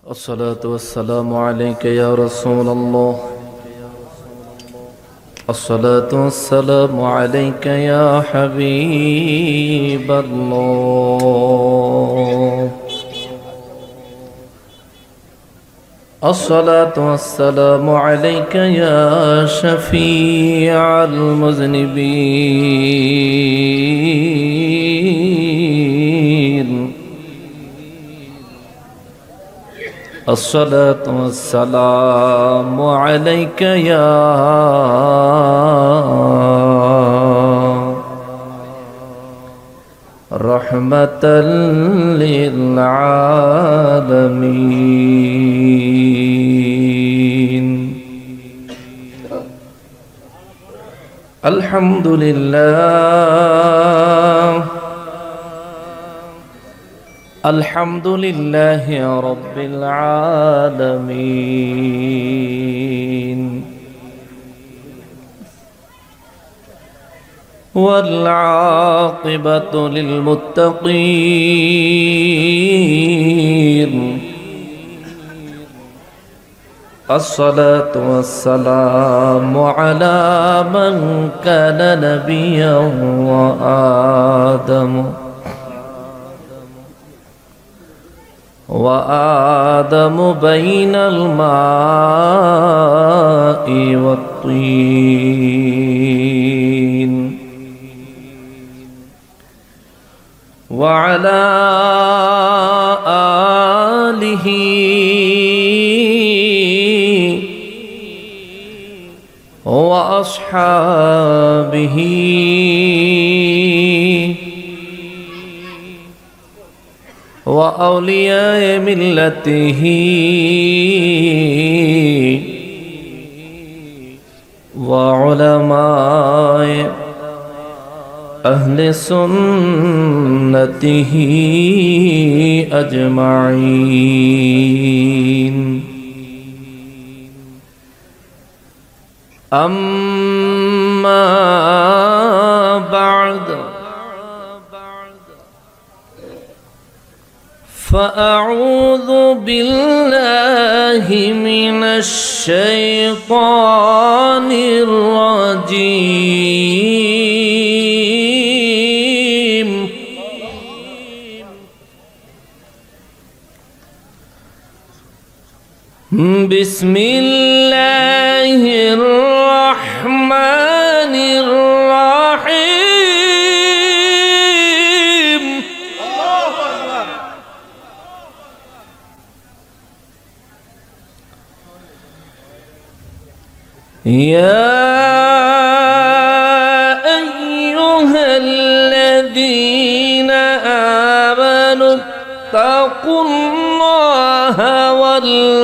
الصلاة والسلام عليك يا رسول الله. الصلاة والسلام عليك يا حبيب الله. الصلاة والسلام عليك يا شفيع المذنبين. الصلاة والسلام عليك يا رحمة للعالمين. الحمد لله الحمد لله رب العالمين، والعاقبة للمتقين. الصلاة والسلام على من كان نبيا وآدم بين الماء والطين، وعلى آله وأصحابه وأولياء ملته وعلماء أهل سنته أجمعين. أما بعد، فأعوذ بالله من الشيطان الرجيم. بسم الله الرحمن الرحيم. يا أيها الذين آمنوا اتقوا الله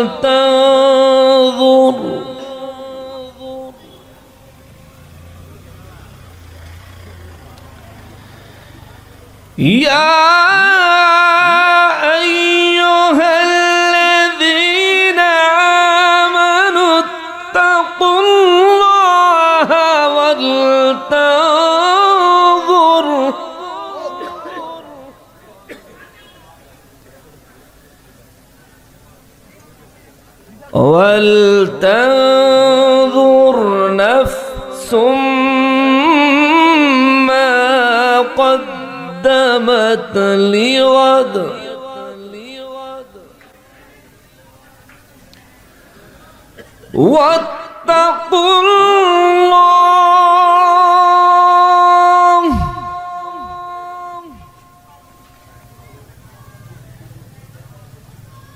ولتنظر ولتنظر نفس ما قدمت لغد، واتقوا الله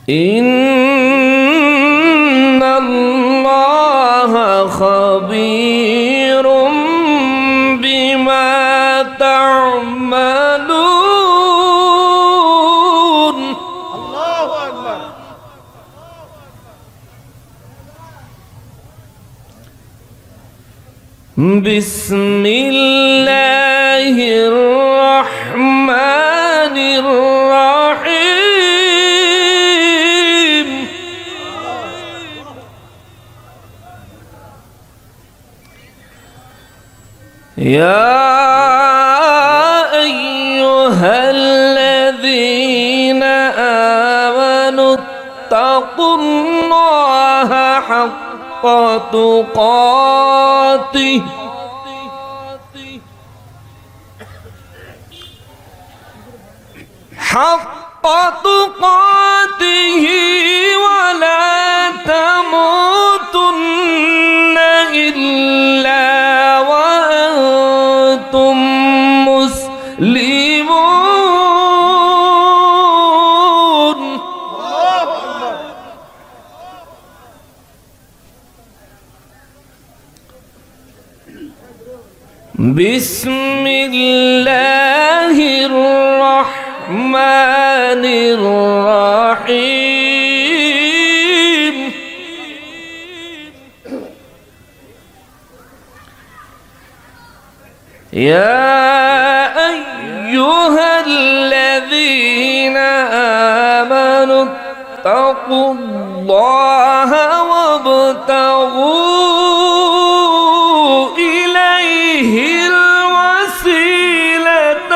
إن الله خبير بما تعملون. الله أكبر. بسم الله الرحمن الرحيم. يا أيها الذين آمنوا اتقوا الله حق تقاته ولا تموتن إلا وأنتم مسلمون. بسم الله الرحمن الرحيم. يا أيها الذين آمنوا اتقوا الله وابتغوا إليه الوسيلة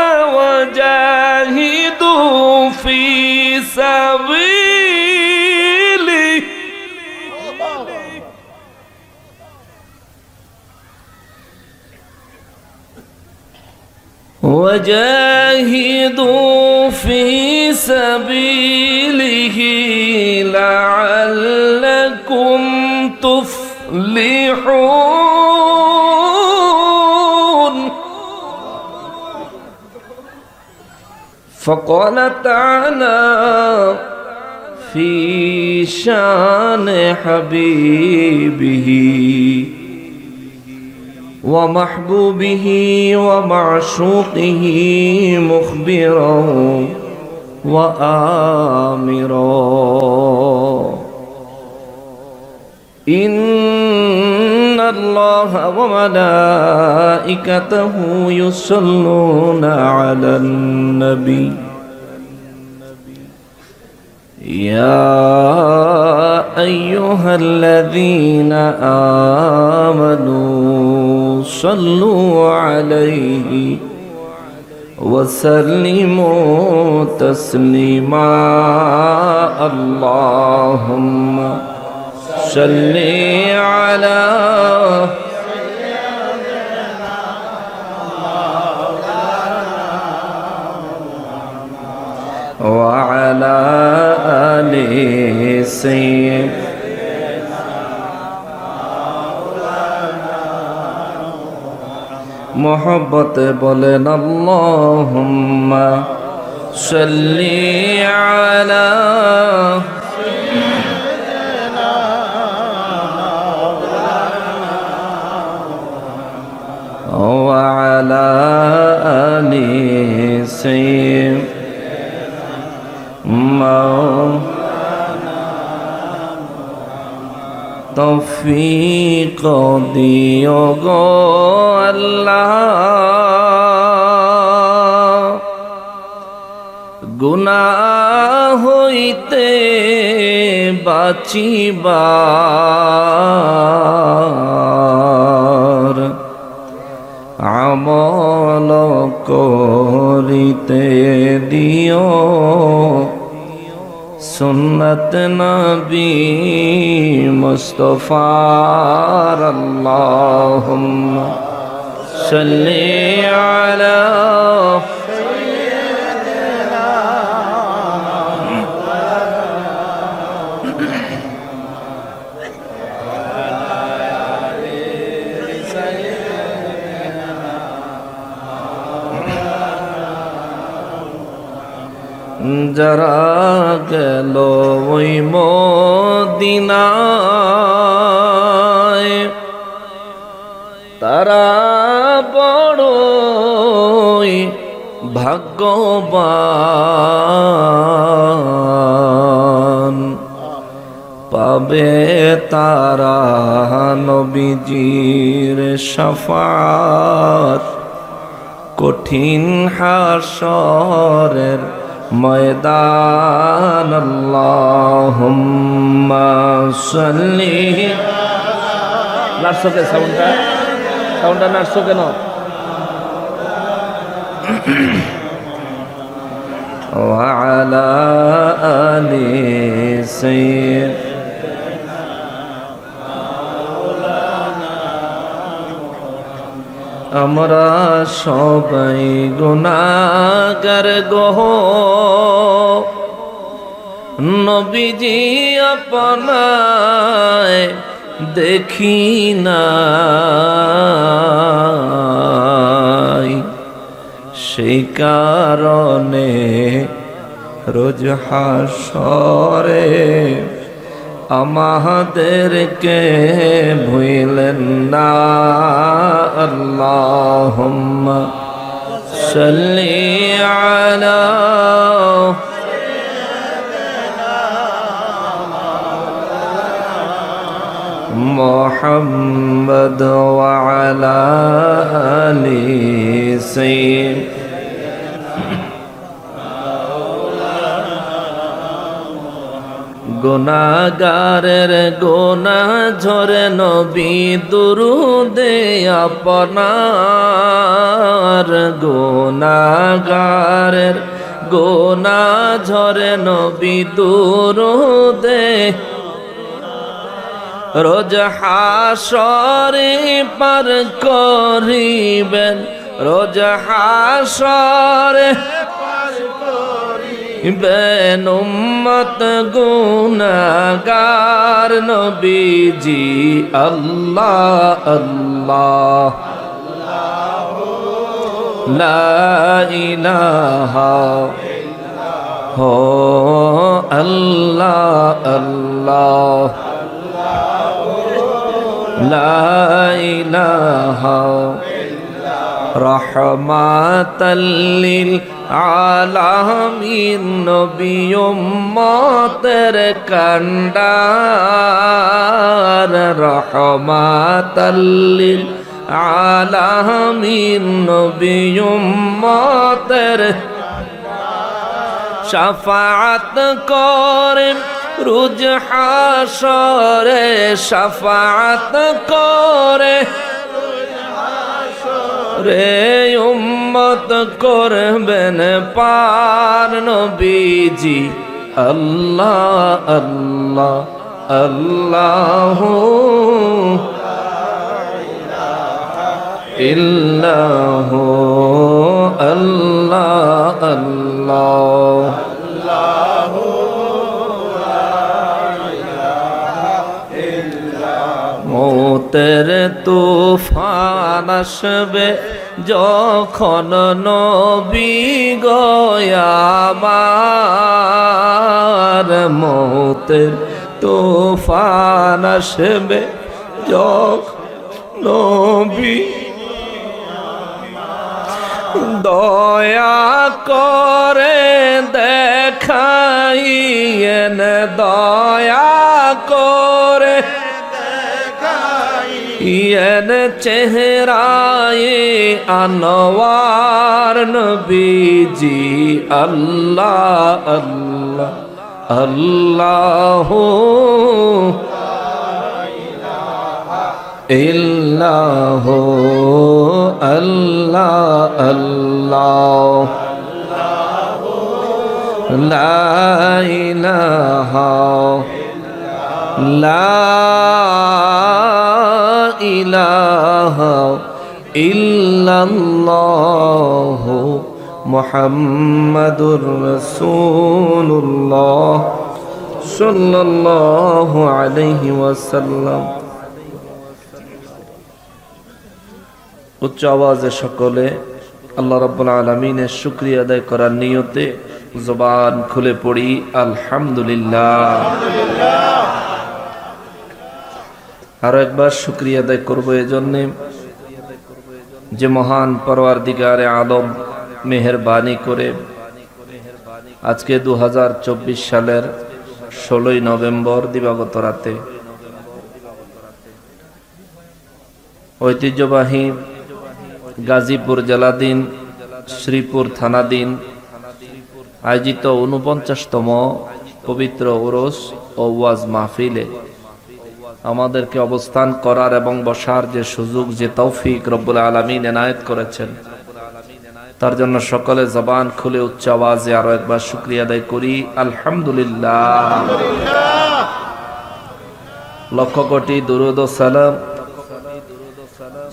وجاهدوا في سبيله لعلكم تفلحون. فقال تعالى في شان حبيبه ومحبوبه ومعشوقه مخبرا وآمرا: إن الله وملائكته يصلون على النبي يا أيها الذين آمنوا صلوا عليه وسلموا تسليما. اللهم صل على وعلى آل سيدنا محبت بولن اللهم صل على وعلى آل سيدنا তৌফিক দিও গো আল্লাহ, গুনাহ হইতে বাঁচিবার আমল করিতে দিও সুন্নত নবী মুস্তাফার। আল্লাহুম্মা সাল্লি আলা সাইয়্যিদিনা যারা গেল ওই মদিনায় তারা বড়ই ভাগ্যবান, পাবে তারা নবীজির শাফাত কঠিন হাশরের ময়দান। আল্লাহুম্মা সাল্লি নাচছো কে সাউন্ডটা নাচছো কেন? ওয়া আলা আলি سيدنا আমরা সবাই গুনাহগার গো নবীজি আপনায় দেখি নাই সেই কারণে রোজ হাসরে আমাদেরকে ভুলেন না আল্লাহুম্মা সাল্লি আলা মুহাম্মদ ওয়া আলা আলি সাইয়্যিদিনা গুনাহগারের গুনাহ ঝরে নবী দুরুদে আপনার গুনাহগারের গুনাহ ঝরে নবী দুরুদে রোজ হাসরে পার করিবেন রোজ হাসরে বেন উম্মত গুনাহগার নবীজি আল্লাহ আল্লাহ লা ইলাহা হো আল্লাহ আল্লাহ লা ইলাহা রাহমাতাল লিল আলামিন নবী উম্মতের কান্ডার রাহমাতাল লিল আলামিন নবী উম্মতের শাফাআত করেন রোজ হাসরে শাফাআত করে রে উম্মত করবেন পার নবীজি আল্লাহ আল্লাহ আল্লাহু ইল্লাহু আল্লাহ আল্লাহ মৌতের তুফান আসবে যখন নবী গয়াবার মৌতের তুফান আসবে যখন নবী দয়া করে দেখাইয়েন দয়া করে ইয়েন চেহারায়ে আনোয়ার নবীজি আল্লাহ আল্লাহ আল্লাহু ইল্লাহু আল্লাহ আল্লাহ লা ইলাহা লা ইলাহা ইল্লাল্লাহু মুহাম্মাদুর রাসূলুল্লাহ সাল্লাল্লাহু আলাইহি ওয়াসাল্লাম। উচ্চ আওয়াজে সকলে আল্লাহ রাব্বুল আলামিনের শুকরিয়া আদায় করার নিয়তে জবান খুলে পড়ি আলহামদুলিল্লাহ। আরো একবার শুকরিয়া আদায় করবো এজন্যে যে মহান পরওয়ারদিগারে আলম মেহেরবানি করে আজকে 2024 সালের 16ই নভেম্বর দিবাগত রাতে ঐতিহ্যবাহী গাজীপুর জেলাধীন শ্রীপুর থানাধীন আয়োজিত 49তম পবিত্র উরুস ও ওয়াজ মাহফিলে আমাদেরকে অবস্থান করার এবং বসার যে সুযোগ যে তৌফিক রব্বুল আলামিন এনায়েত করেছেন তার জন্য সকলে জবান খুলে উচ্চ আওয়াজে আরো একবার শুকরিয়া আদায় করি আলহামদুলিল্লাহ। লক্ষ কোটি দুরুদ ও সালাম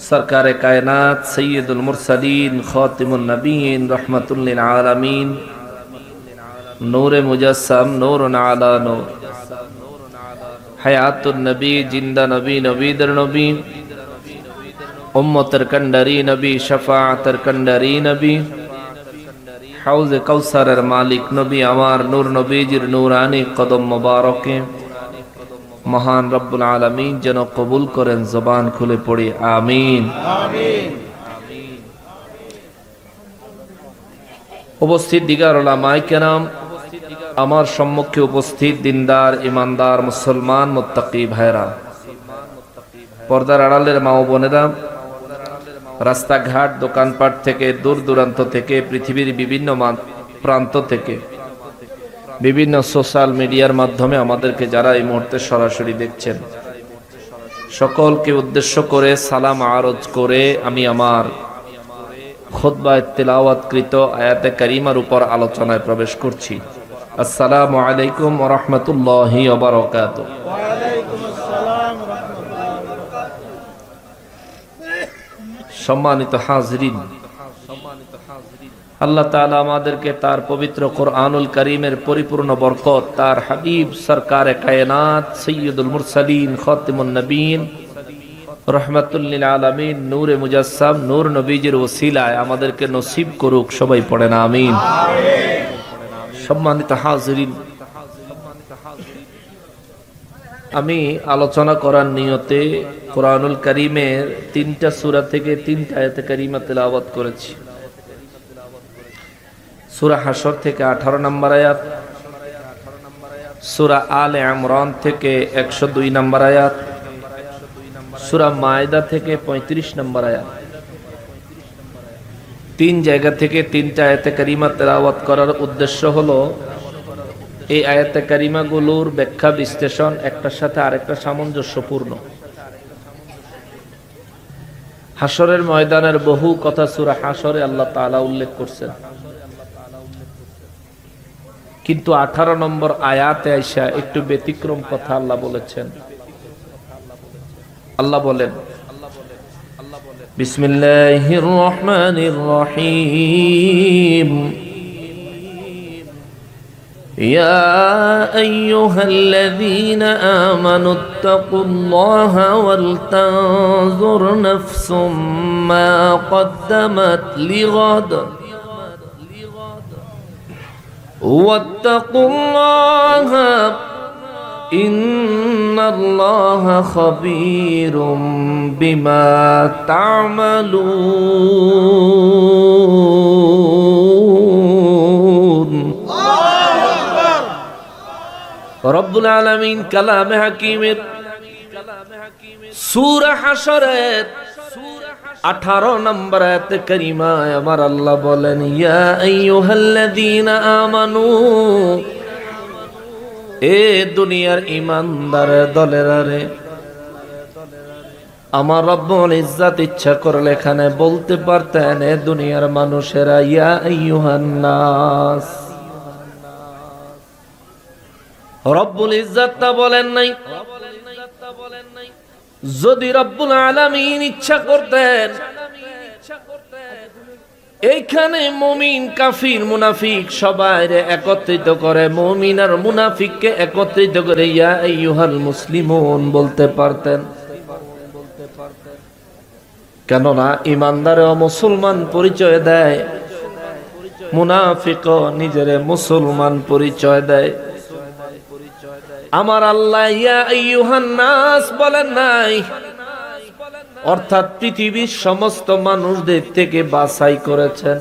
সরকারে কায়নাত সৈয়দুল মুরসালিন খাতিমুন নবীন রহমাতুল লিল আলামিন নূরে মুজাসসাম নূরুন আলা নূর হায়াতুন নবী জিন্দা নবী নবীদের নবী উম্মতের কান্ডারি নবী শাফাআতের কান্ডারি নবী হাউজে কাউসারের মালিক নবী আমার নূর নবীজির নূরানি কদম মোবারকে মহান রব্বুল আলামিন যেন কবুল করেন। জবান খুলে পড়ি আমিন। উপস্থিত দিগার উলামায়ে কেরাম, আমার সম্মুখে উপস্থিত দিনদার ইমানদার মুসলমান মুত্তাকি ভাইরা, পর্দার আড়ালের মা ও বোনেরা, রাস্তাঘাট দোকানপাট থেকে দূর দূরান্ত থেকে পৃথিবীর বিভিন্ন প্রান্ত থেকে বিভিন্ন সোশ্যাল মিডিয়ার মাধ্যমে আমাদেরকে যারা এই মুহূর্তে সরাসরি দেখছেন, সকলকে উদ্দেশ্য করে সালাম আরজ করে আমি আমার খুতবায় তিলাওয়াতকৃত আয়াতে কারিমার উপর আলোচনায় প্রবেশ করছি। আসসালামু আলাইকুম ওয়া রাহমাতুল্লাহি ওয়া বারাকাতুহু। সম্মানিত হাজরিন, আল্লাহ তাআলা আমাদেরকে তার পবিত্র কোরআনুল কারীমের পরিপূর্ণ বরকত, তার হাবিব সরকারে কায়নাত সৈয়দুল মুরসালিন খাতিমুন নবীন রহমাতুল লিল আলামিন নূরে মুজাসসাম নূর নবীজির ওসিলায় আমাদেরকে নসিব করুক। সবাই পড়েন আমিন। সম্মানিত হাজরিন, আমি আলোচনা করার নিয়তে কোরআনুল কারীমের 3টা সূরা থেকে 3টা আয়াতে কারিমা তেলাওয়াত করেছি। সূরা হাশর থেকে 18 নম্বর আয়াত, সূরা আলে ইমরান থেকে 102 নম্বর আয়াত, সূরা মায়দা থেকে 35 নম্বর আয়াত। 3 জায়গা থেকে 3টা আয়াতে কারিমা তেলাওয়াত করার উদ্দেশ্য হলো এই আয়াতে কারিমাগুলোর ব্যাখ্যা বিশ্লেষণ একটার সাথে আরেকটা সামঞ্জস্যপূর্ণ। হাশরের ময়দানের বহু কথা সূরা হাশরে আল্লাহ তাআলা উল্লেখ করছেন, কিন্তু 18 নম্বর আয়াতে আইসা একটু ব্যতিক্রম কথা আল্লাহ বলেছেন। আল্লাহ বলেন, বিসমিল্লাহির রহমানির রহিম, ইয়া আইয়ুহাল্লাযীনা আমানুত্তাকুল্লাহা ওয়াল তানজুর নাফসুম মা কদ্দামাত লিগাদ ওয়াত্তাকুল্লাহা ইন্নাল্লাহা খাবীরুম বিমা তা'মালুন। রব্বুল আলামিন কালামে হাকিমের সূরা হাশরের 18 নম্বর আয়াতে কারিমায় আমার আল্লাহ বলেন, ইয়া আইয়ুহাল্লাযীনা আমানু, এ দুনিয়ার ঈমানদার দলেরা রে। আমার রব্বুল ইজ্জত ইচ্ছা করলে এখানে বলতে পারতেন, এ দুনিয়ার মানুষেরা, ইয়া আইয়ুহান নাস। রব্বুল ইজ্জত তা বলেন নাই। যদি রব্বুল আলামিন ইচ্ছা করতেন এইখানে মুমিন কাফির মুনাফিক সবাই একত্রিত করে, মুমিন আর মুনাফিককে একত্রিত করে ইয়া আইয়ুহাল মুসলিমুন বলতে পারতেন। কেননা ইমানদারও মুসলমান পরিচয় দেয়, মুনাফিকও নিজের মুসলমান পরিচয় দেয়। আমার আল্লাহ ইয়া আইয়ুহান নাস বলেন নাই, অর্থাৎ পৃথিবীর সমস্ত মানুষদের থেকে বাছাই করেছেন।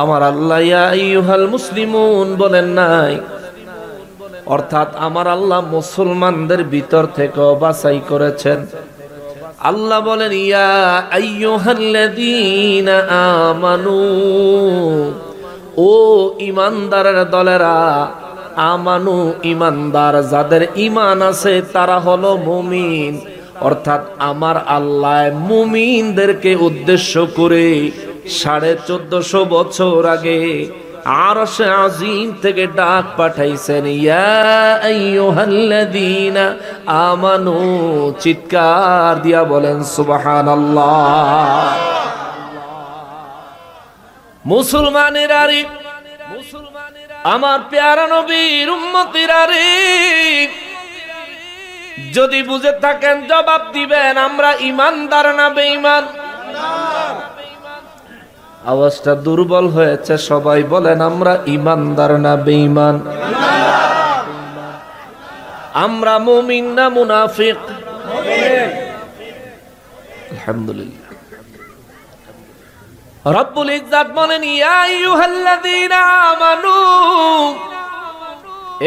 আমার আল্লাহ ইয়া আইয়ুহাল মুসলিমুন বলেন নাই, অর্থাৎ আমার আল্লাহ মুসলমানদের ভিতর থেকে বাছাই করেছেন। আল্লাহ বলেন ইয়া আইয়ুহাল্লাযীনা আমানু, ও ইমানদারের দলেরা। আমানু ইমানদার, যাদের ঈমান আছে তারা হলো মুমিন। অর্থাৎ আমার আল্লাহ মুমিনদেরকে উদ্দেশ্য করে 1450 বছর আগে আরশে আজিম থেকে ডাক পাঠাইছেন, ইয়া আইয়ুহাল্লাযীনা আমানু, চিৎকার দিয়া বলেন সুবহানাল্লাহ। মুসলমানেরা রে, আমার প্যারা নবীর উম্মতিরা রে, যদি বুঝে থাকেন জবাব দিবেন, আমরা ইমানদার না বেঈমান? আওয়াজটা দুর্বল হয়েছে, সবাই বলেন আমরা ইমানদার না বেঈমান? আমরা মুমিন না মুনাফিক? আলহামদুলিল্লাহ। রব্বুল ইজ্জাত বলেন, ইয়া আইয়ুহাল্লাযীনা আমানু,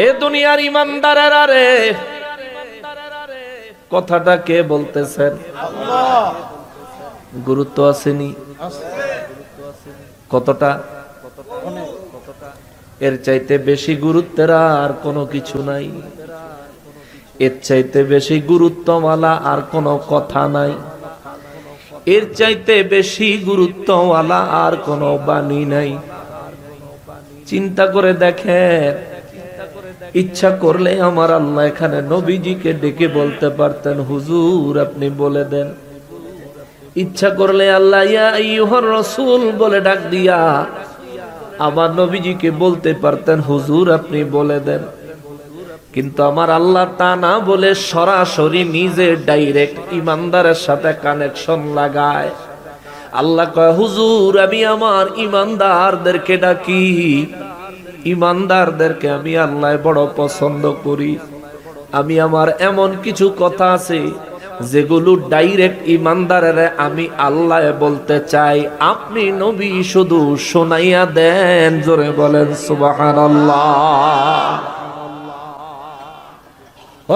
এ দুনিয়ার ইমানদারেরা রে। কথাটা কে বলতেছেন? আল্লাহ। গুরুত্ব আসেনি? কতটা? এর চাইতে বেশি গুরুত্বের আর কোনো কিছু নাই, এর চাইতে বেশি গুরুত্বওয়ালা আর কোনো কথা নাই, এর চাইতে বেশি গুরুত্বওয়ালা আর কোনো বাণী নাই। চিন্তা করে দেখেন, ইচ্ছা করলে আমার আল্লাহ এখানে নবীজিকে ডেকে বলতে পারতেন, হুজুর আপনি বলে দেন। ইচ্ছা করলে আল্লাহ ইয়া আইয়ুহার রাসূল বলে ডাক দিয়া আমার নবীজিকে বলতে পারতেন, হুজুর আপনি বলে দেন। কিন্তু আমার আল্লাহ তা না বলে সরাসরি নিজে ডাইরেক্ট ইমানদারের সাথে কানেকশন লাগায়। আল্লাহ কয়, হুজুর আমি আমার ইমানদারদেরকে ডাকি, ইমানদারদেরকে আমি আল্লাহ বড় পছন্দ করি। আমি আমার এমন কিছু কথা আছে যেগুলো ডাইরেক্ট ইমানদারেরা আমি আল্লাহ বলতে চাই, আপনি নবী শুধু শোনাইয়া দেন। জোরে বলেন সুবহানাল্লাহ।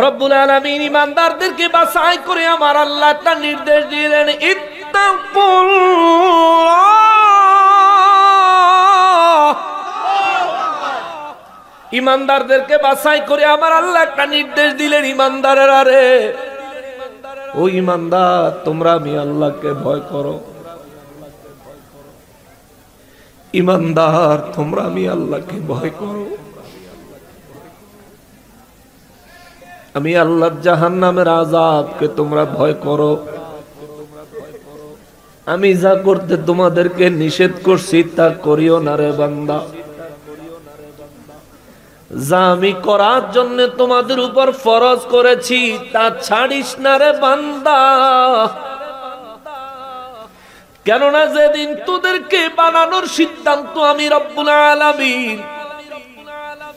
রব্বুল আলামিন ইমানদারদেরকে বাছাই করে আমার আল্লাহ একটা নির্দেশ দিলেন, ইত্তাকুল্লাহ। ইমানদারদেরকে বাছাই করে আমার আল্লাহ একটা নির্দেশ দিলেন, ইমানদারেরা রে, ও ইমানদার তোমরা আমি আল্লাহকে ভয় করো। ইমানদার তোমরা আমি আল্লাহকে ভয় করো। আমি আল্লাহর জাহান্নামের আযাবকে তোমরা ভয় করো। আমি যা করতে তোমাদেরকে নিষেধ করছি তা করিও না রে বান্দা। যা আমি করার জন্য তোমাদের উপর ফরজ করেছি তা ছাড়িস না রে বান্দা। কেননা যেদিন তোদেরকে বানানোর সিদ্ধান্ত আমি রব্বুল আলামিন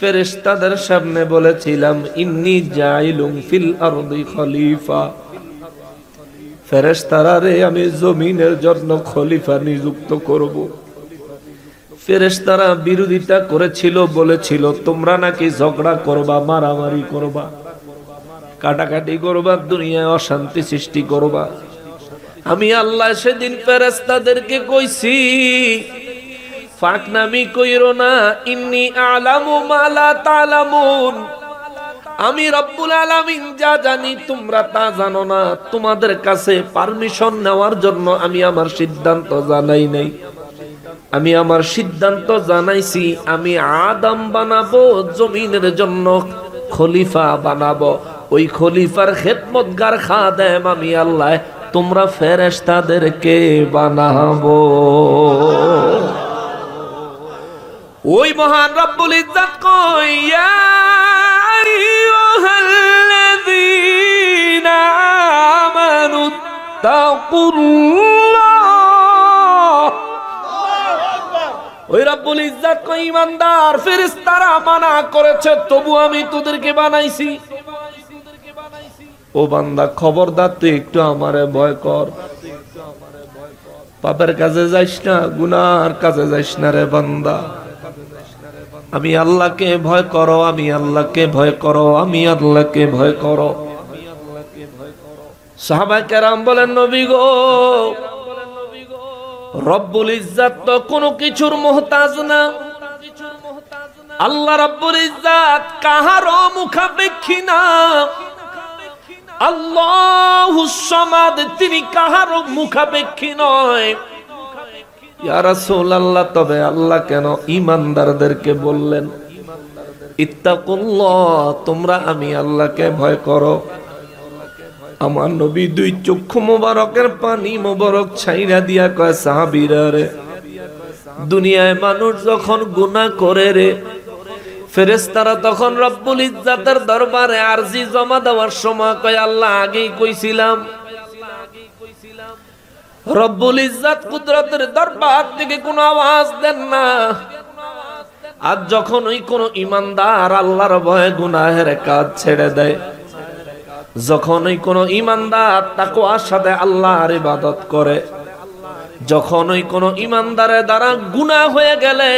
ফেরেশতাদের সামনে বলেছিলাম, ইন্নী জাইলুম ফিল আরদি খলিফা, ফেরেশতারা রে আমি জমিনের জন্য খলিফা নিযুক্ত করব। ফেরেশতারা বিরোধিতা করেছিল, বলেছিল তোমরা নাকি ঝগড়া করবা, মারামারি করবা, কাটাকাটি করবা, দুনিয়ায় অশান্তি সৃষ্টি করবা। আমি আল্লাহ সেদিন ফেরেশতাদেরকে কইছি, ফাকনামি কইরো না, ইন্নী আলামু মা লা তা'লামুন, আমি রব্বুল আলামিন যা জানি তোমরা তা জানো না। তোমাদের কাছে পারমিশন নেওয়ার জন্য আমি আমার সিদ্ধান্ত জানাই নাই। আমি আমার সিদ্ধান্ত জানাইছি, আমি আদম বানাবো, জমিনের জন্য খলিফা বানাবো। ওই খলিফার খেদমতগার খাদেম আমি আল্লাহ, তোমরা ফেরেশতাদেরকে বানাবো। ওই মহান রব্বুল ইজ্জত কই, ইয়া আইয়ুহাল্লাযীনা আমানু তাকুল্লাহ। ওই রব্বুল ইজ্জত কই, ইমানদার ফেরেশতারা মানা করেছে তবু আমি তোদেরকে বানাইছি। ও বান্দা খবরদার তুই একটু আমারে ভয় কর, পাপের কাজে যাইস না, গুনার কাজে যাইস না রে বান্দা। আমি আল্লাহকে ভয় করো, আমি আল্লাহকে ভয় করো, আমি আল্লাহকে ভয় করো। সাহাবায়ে কেরাম বলেন, নবী গো, রব্বুল ইজ্জত তো কোনো কিছুর মুহতাজ না। আল্লাহ রব্বুল ইজ্জত কাহারও মুখাপেক্ষী না। আল্লাহুস সামাদ, তিনি কাহারও মুখাপেক্ষী নয়। ইয়া রাসূলুল্লাহ, তবে আল্লাহ কেন ঈমানদারদেরকে বললেন ইত্তাকুল্লাহ, তোমরা আমি আল্লাহকে ভয় করো? আমার নবী দুই চক্ষু মোবারকের পানি মোবারক ছাইরা দিয়া কয়, সাহাবীরা রে, দুনিয়ায় মানুষ যখন গুনাহ করে রে, ফেরেশতারা তখন রব্বুল ইজ্জাতের দরবারে আরজি জমা দেওয়ার সময় কয়, আল্লাহ আগেই কইছিলাম। রব্বুল ইজ্জাত কুদরতের দরবার থেকে কোনো আওয়াজ দেন না। আর যখন ওই কোন ঈমানদার আল্লাহর ভয়ে গুনাহের কাজ ছেড়ে দেয়, যখন ওই কোন ঈমানদার তাকওয়ার সাথে আল্লাহর ইবাদত করে, যখন ওই কোন ঈমানদারের দ্বারা গুনাহ হয়ে গেলে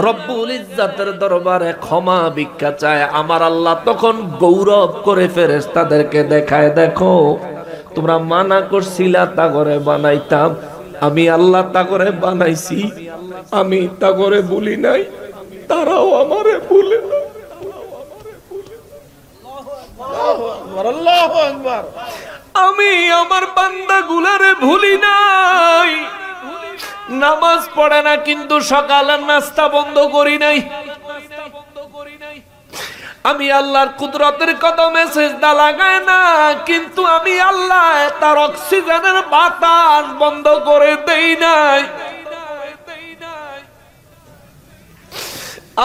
রব্বুল ইজ্জাতের দরবারে ক্ষমা ভিক্ষা চায়, আমার আল্লাহ তখন গৌরব করে ফেরেশতাদেরকে দেখায়, দেখো তোমরা মানা করছিলা তা করে বানাইতাম, আমি আল্লাহ তা করে বানাইছি, আমি তা করে বলি নাই, তারাও আমারে ভুলে না। আমি আমার বান্দাগুলারে ভুলি নাই। নামাজ পড়ে না কিন্তু সকালের নাস্তা বন্ধ করি নাই। আমি আল্লাহর কুদরতের কদমে সিজদা লাগায় না, কিন্তু আমি আল্লাহ তার অক্সিজেনের বাতাস বন্ধ করে দেই নাই।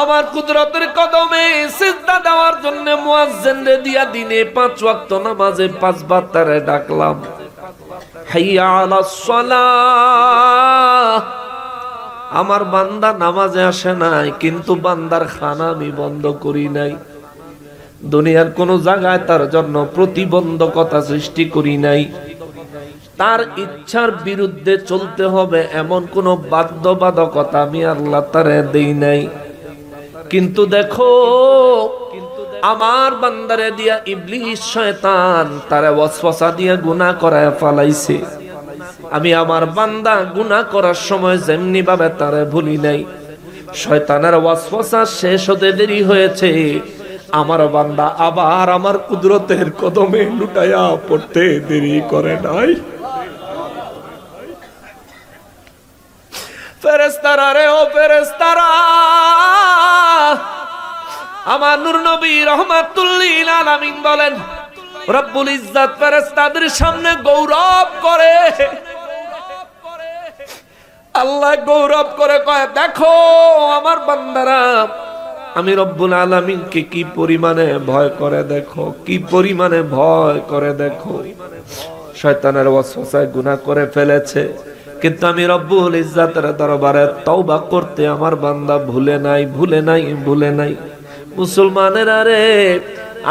আমার কুদরতের কদমে সিজদা দেওয়ার জন্য মুয়াজ্জিনরে দিয়া দিনে 5 ওয়াক্ত নামাজে 5 বার তারে ডাকলাম, হাইয়া আলাস সালাহ। আমার বান্দা নামাজে আসে নাই, কিন্তু বান্দার খানা আমি বন্ধ করি নাই। দুনিয়ার কোন জায়গায় তার জন্য প্রতিবন্ধকতা সৃষ্টি করি নাই। তার ইচ্ছার বিরুদ্ধে চলতে হবে এমন কোন বাধ্যবাধকতা আমি আল্লাহ তারে দেই নাই। কিন্তু দেখো, আমার বান্দারে দিয়া ইবলিস শয়তান তারে ওয়াসওয়াসা দিয়া গুনাহ করায় ফালাইছে। আমি আমার বান্দা গুনাহ করার সময় যেমনি ভাবে তারে ভুলি নাই, শয়তানের ওয়াসওয়াসা শেষ হতে দেরি হয়েছে, আমার বান্দা আবার আমার কুদরতের কদমে লুটায়া পড়তে দেরি করে নাই। ফেরেশতারা রে, ও ফেরেশতারা, আমার নূর নবী রাহমাতুল লিল আলামিন বলেন, রব্বুল ইজ্জাত ফেরেশতাদের সামনে গৌরব করে, আল্লাহ গৌরব করে কয়, দেখো আমার বান্দারা আমি রব্বুল আলামিনকে কি পরিমাণে ভয় করে দেখো, কি পরিমাণে ভয় করে দেখো। শয়তানের ওয়াসওয়াসায় গুনাহ করে ফেলেছে, কিন্তু আমি রব্বুল ইজ্জাতের দরবারে তওবা করতে আমার বান্দা ভুলে নাই, ভুলে নাই, ভুলে নাই। মুসলমানেরা রে,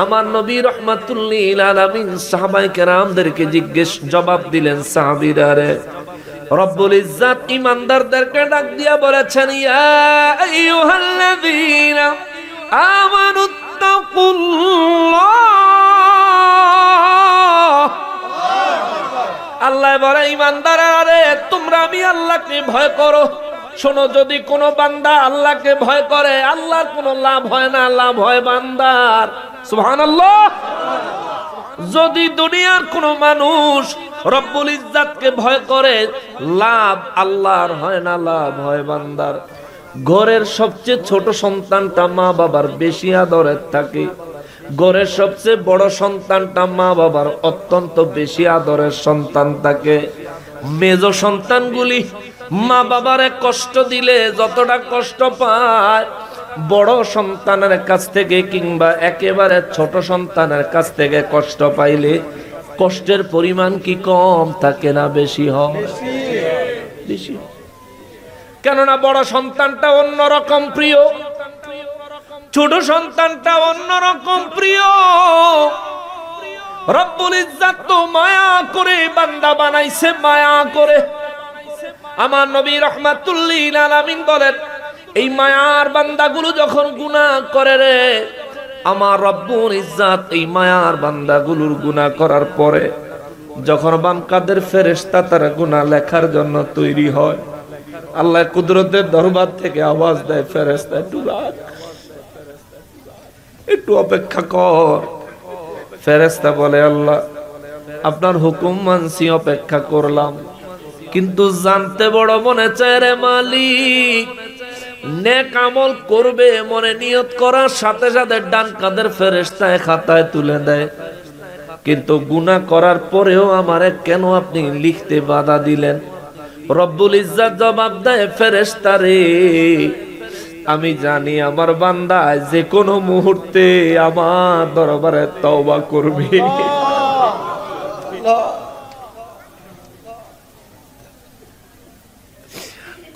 আমার নবী রাহমাতুল লিল আলামিন সাহাবায়ে কেরামদেরকে জবাব দিলেন, সাহাবীরা রে, রব্বুল ইজ্জাত ঈমানদারদেরকে ডাক দিয়া বলেছেন, ইয়া আইয়ুহাল্লাযীনা আমানুত্তাকুল্লাহ। আল্লাহ বলে, ঈমানদাররা রে, তোমরা আমি আল্লাহকে ভয় করো। শোনো, যদি কোনো বান্দা আল্লাহকে ভয় করে, আল্লাহর কোনো লাভ হয় না, লাভ হয় বান্দার। সুবহানাল্লাহ। যদি দুনিয়ার কোনো মানুষ রব্বুল ইজ্জাতকে ভয় করে, লাভ আল্লাহর হয় না, লাভ হয় বান্দার। ঘরের সবচেয়ে ছোট সন্তানটা মা বাবার বেশি আদরের থাকে, ঘরের সবচেয়ে বড় সন্তানটা মা বাবার অত্যন্ত বেশি আদরের সন্তান থাকে। মেজ সন্তানগুলি মা বাবারে কষ্ট দিলে যতটা কষ্ট পায়, বড় সন্তানের কাছ থেকে কিংবা একেবারে ছোট সন্তানের কাছ থেকে কষ্ট পাইলে কষ্টের পরিমাণ কি কম থাকে না বেশি হয়? বেশি। কেননা বড় সন্তানটা অন্যরকম প্রিয়, ছোট সন্তানটা অন্যরকম প্রিয়। রব্বুল ইজ্জাত তো মায়া করে বান্দা বানাইছে, মায়া করে। আমার নবী রাহমাতুল লিল আলামিন বলেন, এই মায়ার বান্দাগুলো যখন গুনাহ করে রে, আমার রব্বুল ইজ্জাত এই মায়ার বান্দাগুলোর গুনাহ করার পরে যখন বাম কাদের ফেরেশতা তারা গুনাহ লেখার জন্য তৈরি হয়, আল্লাহ কুদরতের দরবার থেকে আওয়াজ দেয়, ফেরেশতা একটু রাখ, একটু অপেক্ষা কর। ফেরেশতা বলে, আল্লাহ আপনার হুকুম মানছি, অপেক্ষা করলাম, কিন্তু জানতে বড় মনে চায় রে মালিক। নেক আমল করবে মনে নিয়ত করার সাথে সাথে ডান কাঁধের ফেরেশতায় খাতায় তুলে দেয়, কিন্তু গুনাহ করার পরেও আমারে কেন আপনি লিখতে বাধা দিলেন? রব্বুল ইজ্জত জবাব দেয়, ফেরেশতারে আমি জানি আমার বান্দা যে কোনো মুহূর্তে আমার দরবারে তওবা করবে।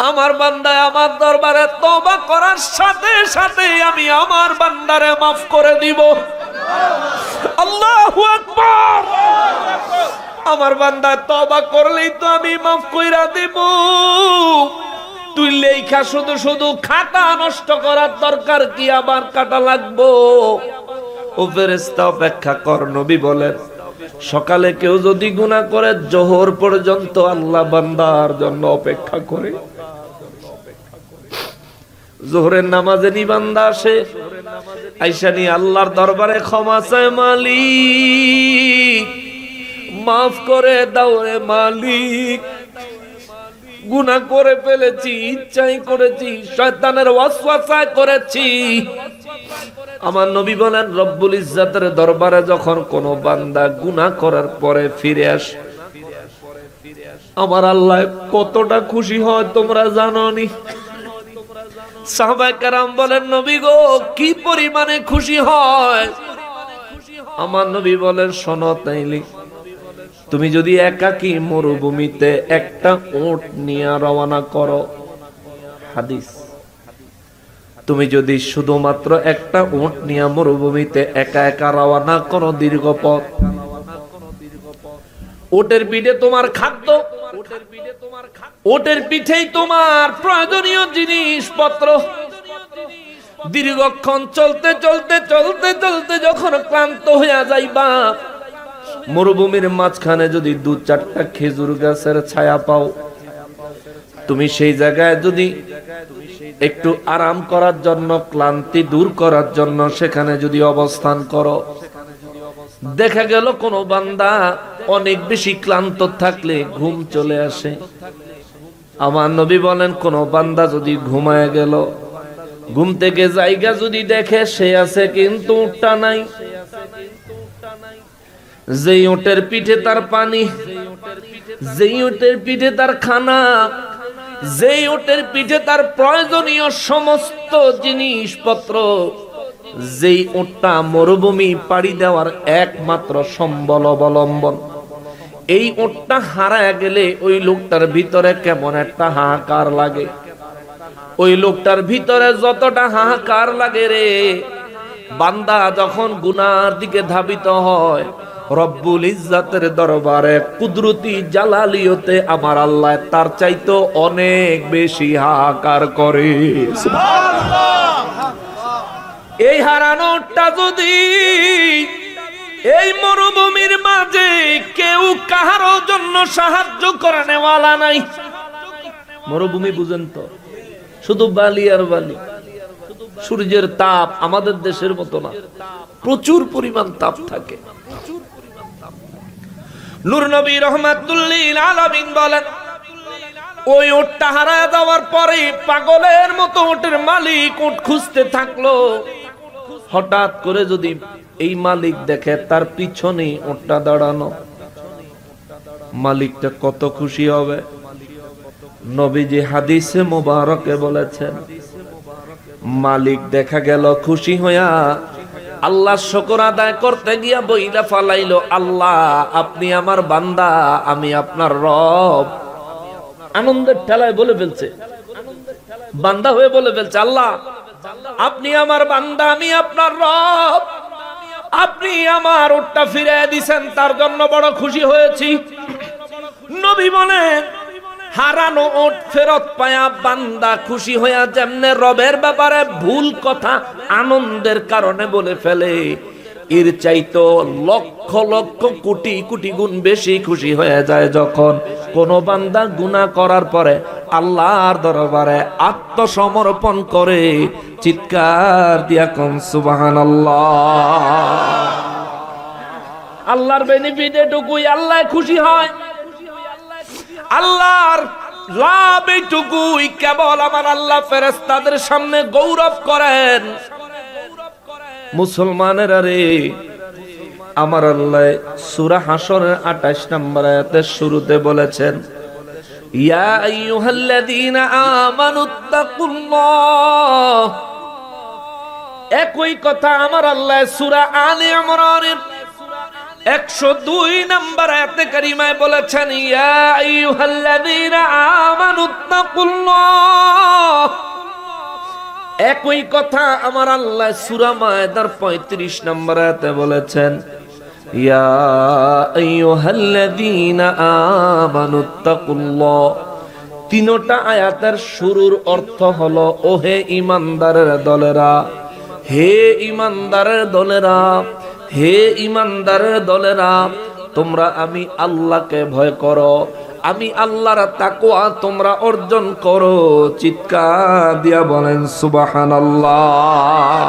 আমার বান্দা আমার দরবারে তওবা করার সাথে সাথে আমি আমার বান্দারে মাফ করে দিব। আল্লাহু আকবার। আমার বান্দা তওবা করলেই তো আমি মাফ কইরা দিব। তুই লেখা শুধু শুধু খাতা নষ্ট করার দরকার কি? আবার কাটা লাগবো? ও ফেরেশতা অপেক্ষা কর। নবী বলেন, সকালে কেউ যদি গুনাহ করে জোহর পর্যন্ত আল্লাহ বান্দার জন্য অপেক্ষা করে। জোহরের নামাজে নি বান্দা আসে, আইসা নি আল্লাহর দরবারে ক্ষমা চায়, মালিক মাফ করে দাও রে মালিক, গুনাহ করে ফেলেছি, ইচ্ছাই করেছি, শয়তানের ওয়াসওয়াসায় করেছি। আমার নবী বলেন, রব্বুল ইজ্জতের দরবারে যখন কোন বান্দা গুনাহ করার পরে ফিরে আসে, আমার আল্লাহ কতটা খুশি হয় তোমরা জানো নি? সাহাবায়ে কেরাম বলেন, নবী গো কি পরিমাণে খুশি হয়? আমার নবী বলেন, শোনো তাইলে তুমি যদি একাকী মরুভূমিতে একটা উট নিয়ে রওনা করো, হাদিস, তুমি যদি শুধুমাত্র একটা উট নিয়ে মরুভূমিতে একা একা রওনা করো দীর্ঘ পথ, উটের পিঠে তোমার খাদ্য, উটের পিঠেই তোমার প্রয়োজনীয় জিনিসপত্র, দীর্ঘক্ষণ চলতে চলতে চলতে চলতে যখন ক্লান্ত হইয়া যাইবা, মরুভূমির মাঝখানে যদি 2-4টা খেজুর গাছের ছায়া পাও, তুমি সেই জায়গায় যদি একটু আরাম করার জন্য, ক্লান্তি দূর করার জন্য সেখানে যদি অবস্থান করো, দেখা গেল কোন বান্দা অনেক বেশি ক্লান্ত থাকলে ঘুম চলে আসে। আমার নবী বলেন, কোন বান্দা যদি ঘুমায় গেল, ঘুম থেকে জায়গা যদি দেখে সে আছে কিন্তু উঠটা নাই, যেই উটের পিঠে তার পানি, যেই উটের পিঠে তার খানা, যেই উটের পিঠে তার প্রয়োজনীয় সমস্ত জিনিসপত্র, যেই উটটা মরুভূমি পাড়ি দেওয়ার একমাত্র সম্বল অবলম্বন, এই উটটা হারায় গেলে ওই লোকটার ভিতরে কেমন একটা হাহাকার লাগে। ওই লোকটার ভিতরে যতটা হাহাকার লাগে রে, বান্দা যখন গুনার দিকে ধাবিত হয়, রব্বুল ইজ্জতের দরবারে কুদরতি জালালিয়তে আমার আল্লাহ তার চাইতো অনেক বেশি হাহাকার করে। এই হারানোটা যদি এই মরুভূমির মাঝে কেউ কাহারো জন্য সাহায্য করে নেওয়ালা নাই, মরুভূমি বুঝেন তো, শুধু বালি আর বালি, সূর্যের তাপ আমাদের দেশের মতো না, প্রচুর পরিমাণ তাপ থাকে। নূর নবী রাহমাতুল লিল আলামিন বলেন, ওই উটটা হারায় যাওয়ার পরে পাগলের মতো উটের মালিক উট খুঁজতে থাকলো। হঠাৎ করে যদি এই মালিক দেখে তার পিছনে উটটা দাঁড়ানো, মালিকটা কত খুশি হবে। নবীজি হাদিসে মুবারকে বলেছেন, মালিক দেখা গেল খুশি হইয়া আল্লাহর শুকর আদায় করতে গিয়া বইলা ফালাইলো, আল্লাহ আপনি আমার বান্দা, আমি আপনার রব। আনন্দের ঠেলায় বলে ফেলছে, বান্দা হয়ে বলে ফেলছে, আল্লাহ আপনি আমার বান্দা, আমি আপনার রব, আপনি আমার উটটা ফিরিয়ে দিয়েছেন, তার জন্য বড় খুশি হয়েছি। নবী বলেন, হারানো উট ফেরত পায়া বান্দা খুশি হইয়া যেমনে রবের ব্যাপারে ভুল কথা আনন্দের কারণে বলে ফেলে, এর চাইতো লক্ষ লক্ষ কোটি কোটি গুণ বেশি খুশি হয়ে যায় যখন কোন বান্দা গুনাহ করার পরে আল্লাহর দরবারে আত্মসমর্পণ করে, চিৎকার দিয়া কোন সুবহানাল্লাহ। আল্লাহর বেনিফিট এটুকুই, আল্লাহ খুশি হয়। আল্লাহর লাভ এইটুকুই, কেবল আমার আল্লাহ ফেরেশতাদের সামনে গৌরব করেন। মুসলমানেরা রে, আমার আল্লাহ সূরা হাশরের 28 নম্বর আয়াতের শুরুতে বলেছেন, ইয়া আইয়ুহাল্লাযীনা আমানুত্তাকুল্লাহ। একই কথা আমার আল্লাহ সূরা আলে ইমরানের 102 নম্বর আয়াতে কারিমায় বলেছেন, ইয়া আইয়ুহাল্লাযীনা আমানুত্তাকুল্লাহ। একই কথা আমার আল্লাহ সূরা মায়েদার 35 নম্বর আয়াতে বলেছেন, ইয়া আইয়ুহাল্লাযীনা আমানুত্তাকুল্লাহ। তিনটা আয়াতের শুরুর অর্থ হলো, ওহে ঈমানদারের দলেরা, হে ঈমানদারের দলেরা, হে ঈমানদারের দলেরা, তোমরা আমি আল্লাহকে ভয় করো, আমি আল্লাহর তাকওয়া তোমরা অর্জন করো। চিৎকার দিয়া বলেন সুবহানাল্লাহ।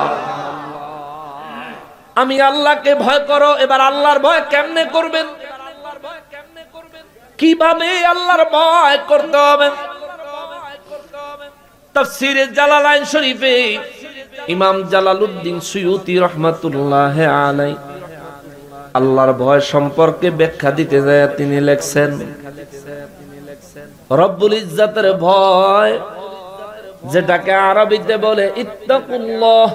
আমি আল্লাহকে ভয় করো। এবার আল্লাহর ভয় কেমনে করবেন? কিভাবে আল্লাহর ভয় করতে হবে? তাফসীরে জালালাইন শরীফে ইমাম জালালউদ্দিন সুয়ুতী রাহমাতুল্লাহ আলাইহি আল্লাহর ভয় সম্পর্কে ব্যাখ্যা দিতে যায় তিনি লেখছেন, রব্বুল ইজ্জতের ভয়, যেটাকে আরবিতে বলে ইত্তাকুল্লাহ,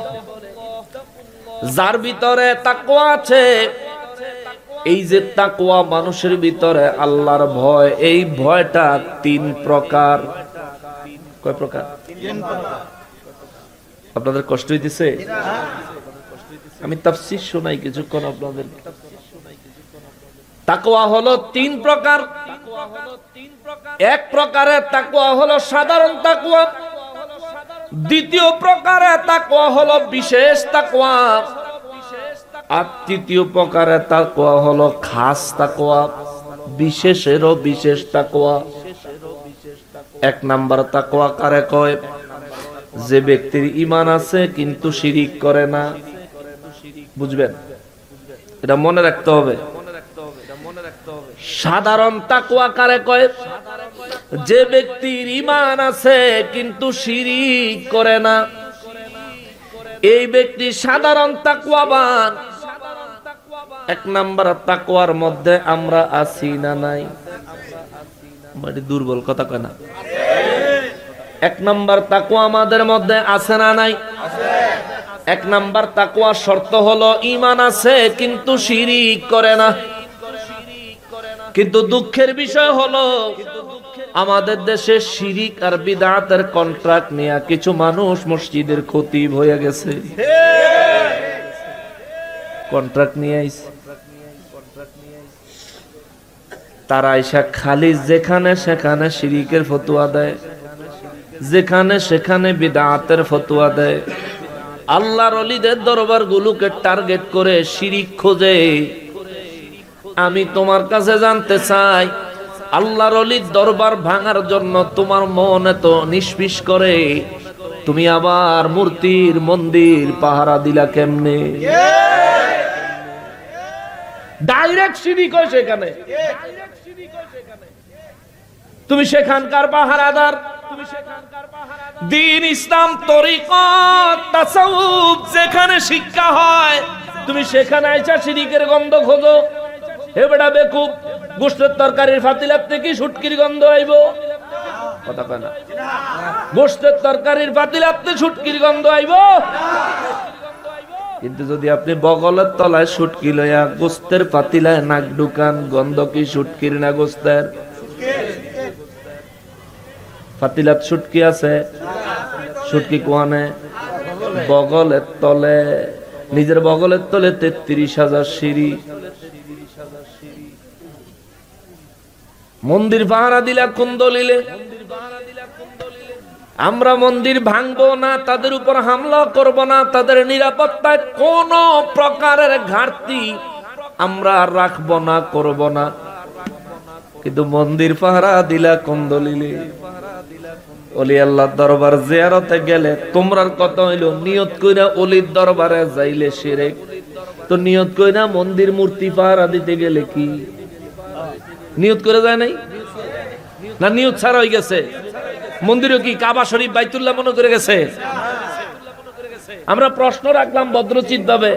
যার ভিতরে তাকওয়া আছে। এই যে তাকওয়া মানুষের ভিতরে, আল্লাহর ভয়, এই ভয়টা 3 প্রকার। কয় প্রকার? আপনাদের কষ্ট হইতেছে? আমি তাফসীর শোনাই কিছুক্ষণ আপনাদের। তাকওয়া হলো 3 প্রকার। এক প্রকারের তাকওয়া হলো সাধারণ তাকওয়া, দ্বিতীয় প্রকারের তাকওয়া হলো বিশেষ তাকওয়া, আর তৃতীয় প্রকারের তাকওয়া হলো খাস তাকওয়া, বিশেষেরও বিশেষ তাকওয়া। 1 নাম্বার তাকওয়া কারে কয়? যে ব্যক্তির ঈমান আছে কিন্তু শিরিক করে না। বুঝবেন, এটা মনে রাখতে হবে। সাধারণ তাকওয়া কারে কয়? যে ব্যক্তির ঈমান আছে কিন্তু শিরিক করে না, এই ব্যক্তি সাধারণ তাকওয়াবান। 1 নাম্বার তাকওয়ার মধ্যে আমরা আছি না নাই? মানে দুর্বল কথা কয় না। 1 নাম্বার তাকওয়া আমাদের মধ্যে আছে না নাই? 1 নাম্বার তাকওয়ার শর্ত হলো ঈমান আছে কিন্তু শিরিক করে না। কিন্তু দুঃখের বিষয় হলো, আমাদের দেশে শিরিক আর বিদআতের কন্ট্রাক্ট নিয়ে কিছু মানুষ মসজিদের খতিব হয়ে গেছে। কন্ট্রাক্ট নিয়ে আইছে, তারা আইসা খালি যেখানে সেখানে শিরিকের ফতোয়া দেয়, যেখানে সেখানে বিদআতের ফতোয়া দেয়। আল্লাহর ওলিদের দরবারগুলোকে টার্গেট করে শিরিক খোঁজে। আমি তোমার কাছে জানতে চাই, আল্লাহর ওলির দরবার ভাঙার জন্য তোমার মন এত নিষ্পিস করে, তুমি আবার মূর্তির মন্দির পাহারা দিলা কেমনে? ডাইরেক্ট শিরিক হয় সেখানে। তুমি সেখানকার পাহারাদার। দ্বীন, ইসলাম, তরিকত, তাসাউফ যেখানে শিক্ষা হয়, তুমি সেখানে আইসা শিরিকের গন্ধ খোঁজো। হে বেটা বেকুব, গোশতের তরকারির ফাতিলাত থেকে শুটকির গন্ধ আইব? কথা কয় না। গোশতের তরকারির ফাতিলাত থেকে শুটকির গন্ধ আইব? কিন্তু যদি আপনি বগলের তলায় শুটকি লইয়া গোশতের পাতিলায় নাক ঢুকান, গন্ধ কি শুটকির না গোশতের? ফাতিলাত শুটকি আছে, শুটকি কোয়ানে? বগলের তলে। নিজের বগলের তলে 33,000 সিঁড়ি। মন্দির পাহারা দিলা কোন দলিলে? আমরা মন্দির ভাঙবো না, তাদের উপর হামলা করব না, তাদের নিরাপত্তায় কোন প্রকারের ঘাটতি আমরা রাখবো না, করব না। কিন্তু মন্দির পাহারা দিলা কোন দলিলে? ওলি আল্লাহর দরবার জিয়ারতে গেলে তোমরার কথা হইল নিয়ত কইরা ওলির দরবারে যাইলে শিরক, তো নিয়ত কইরা মন্দির মূর্তি পাহারা দিতে গেলে কি নিয়ত করে যায় নাই? না নিয়ত ছাড়া হয়ে গেছে? মন্দিরও কি কাবা শরীফ বাইতুল্লাহ মনে করে গেছে? আমরা প্রশ্ন রাখলাম ভদ্রচিত ভাবে।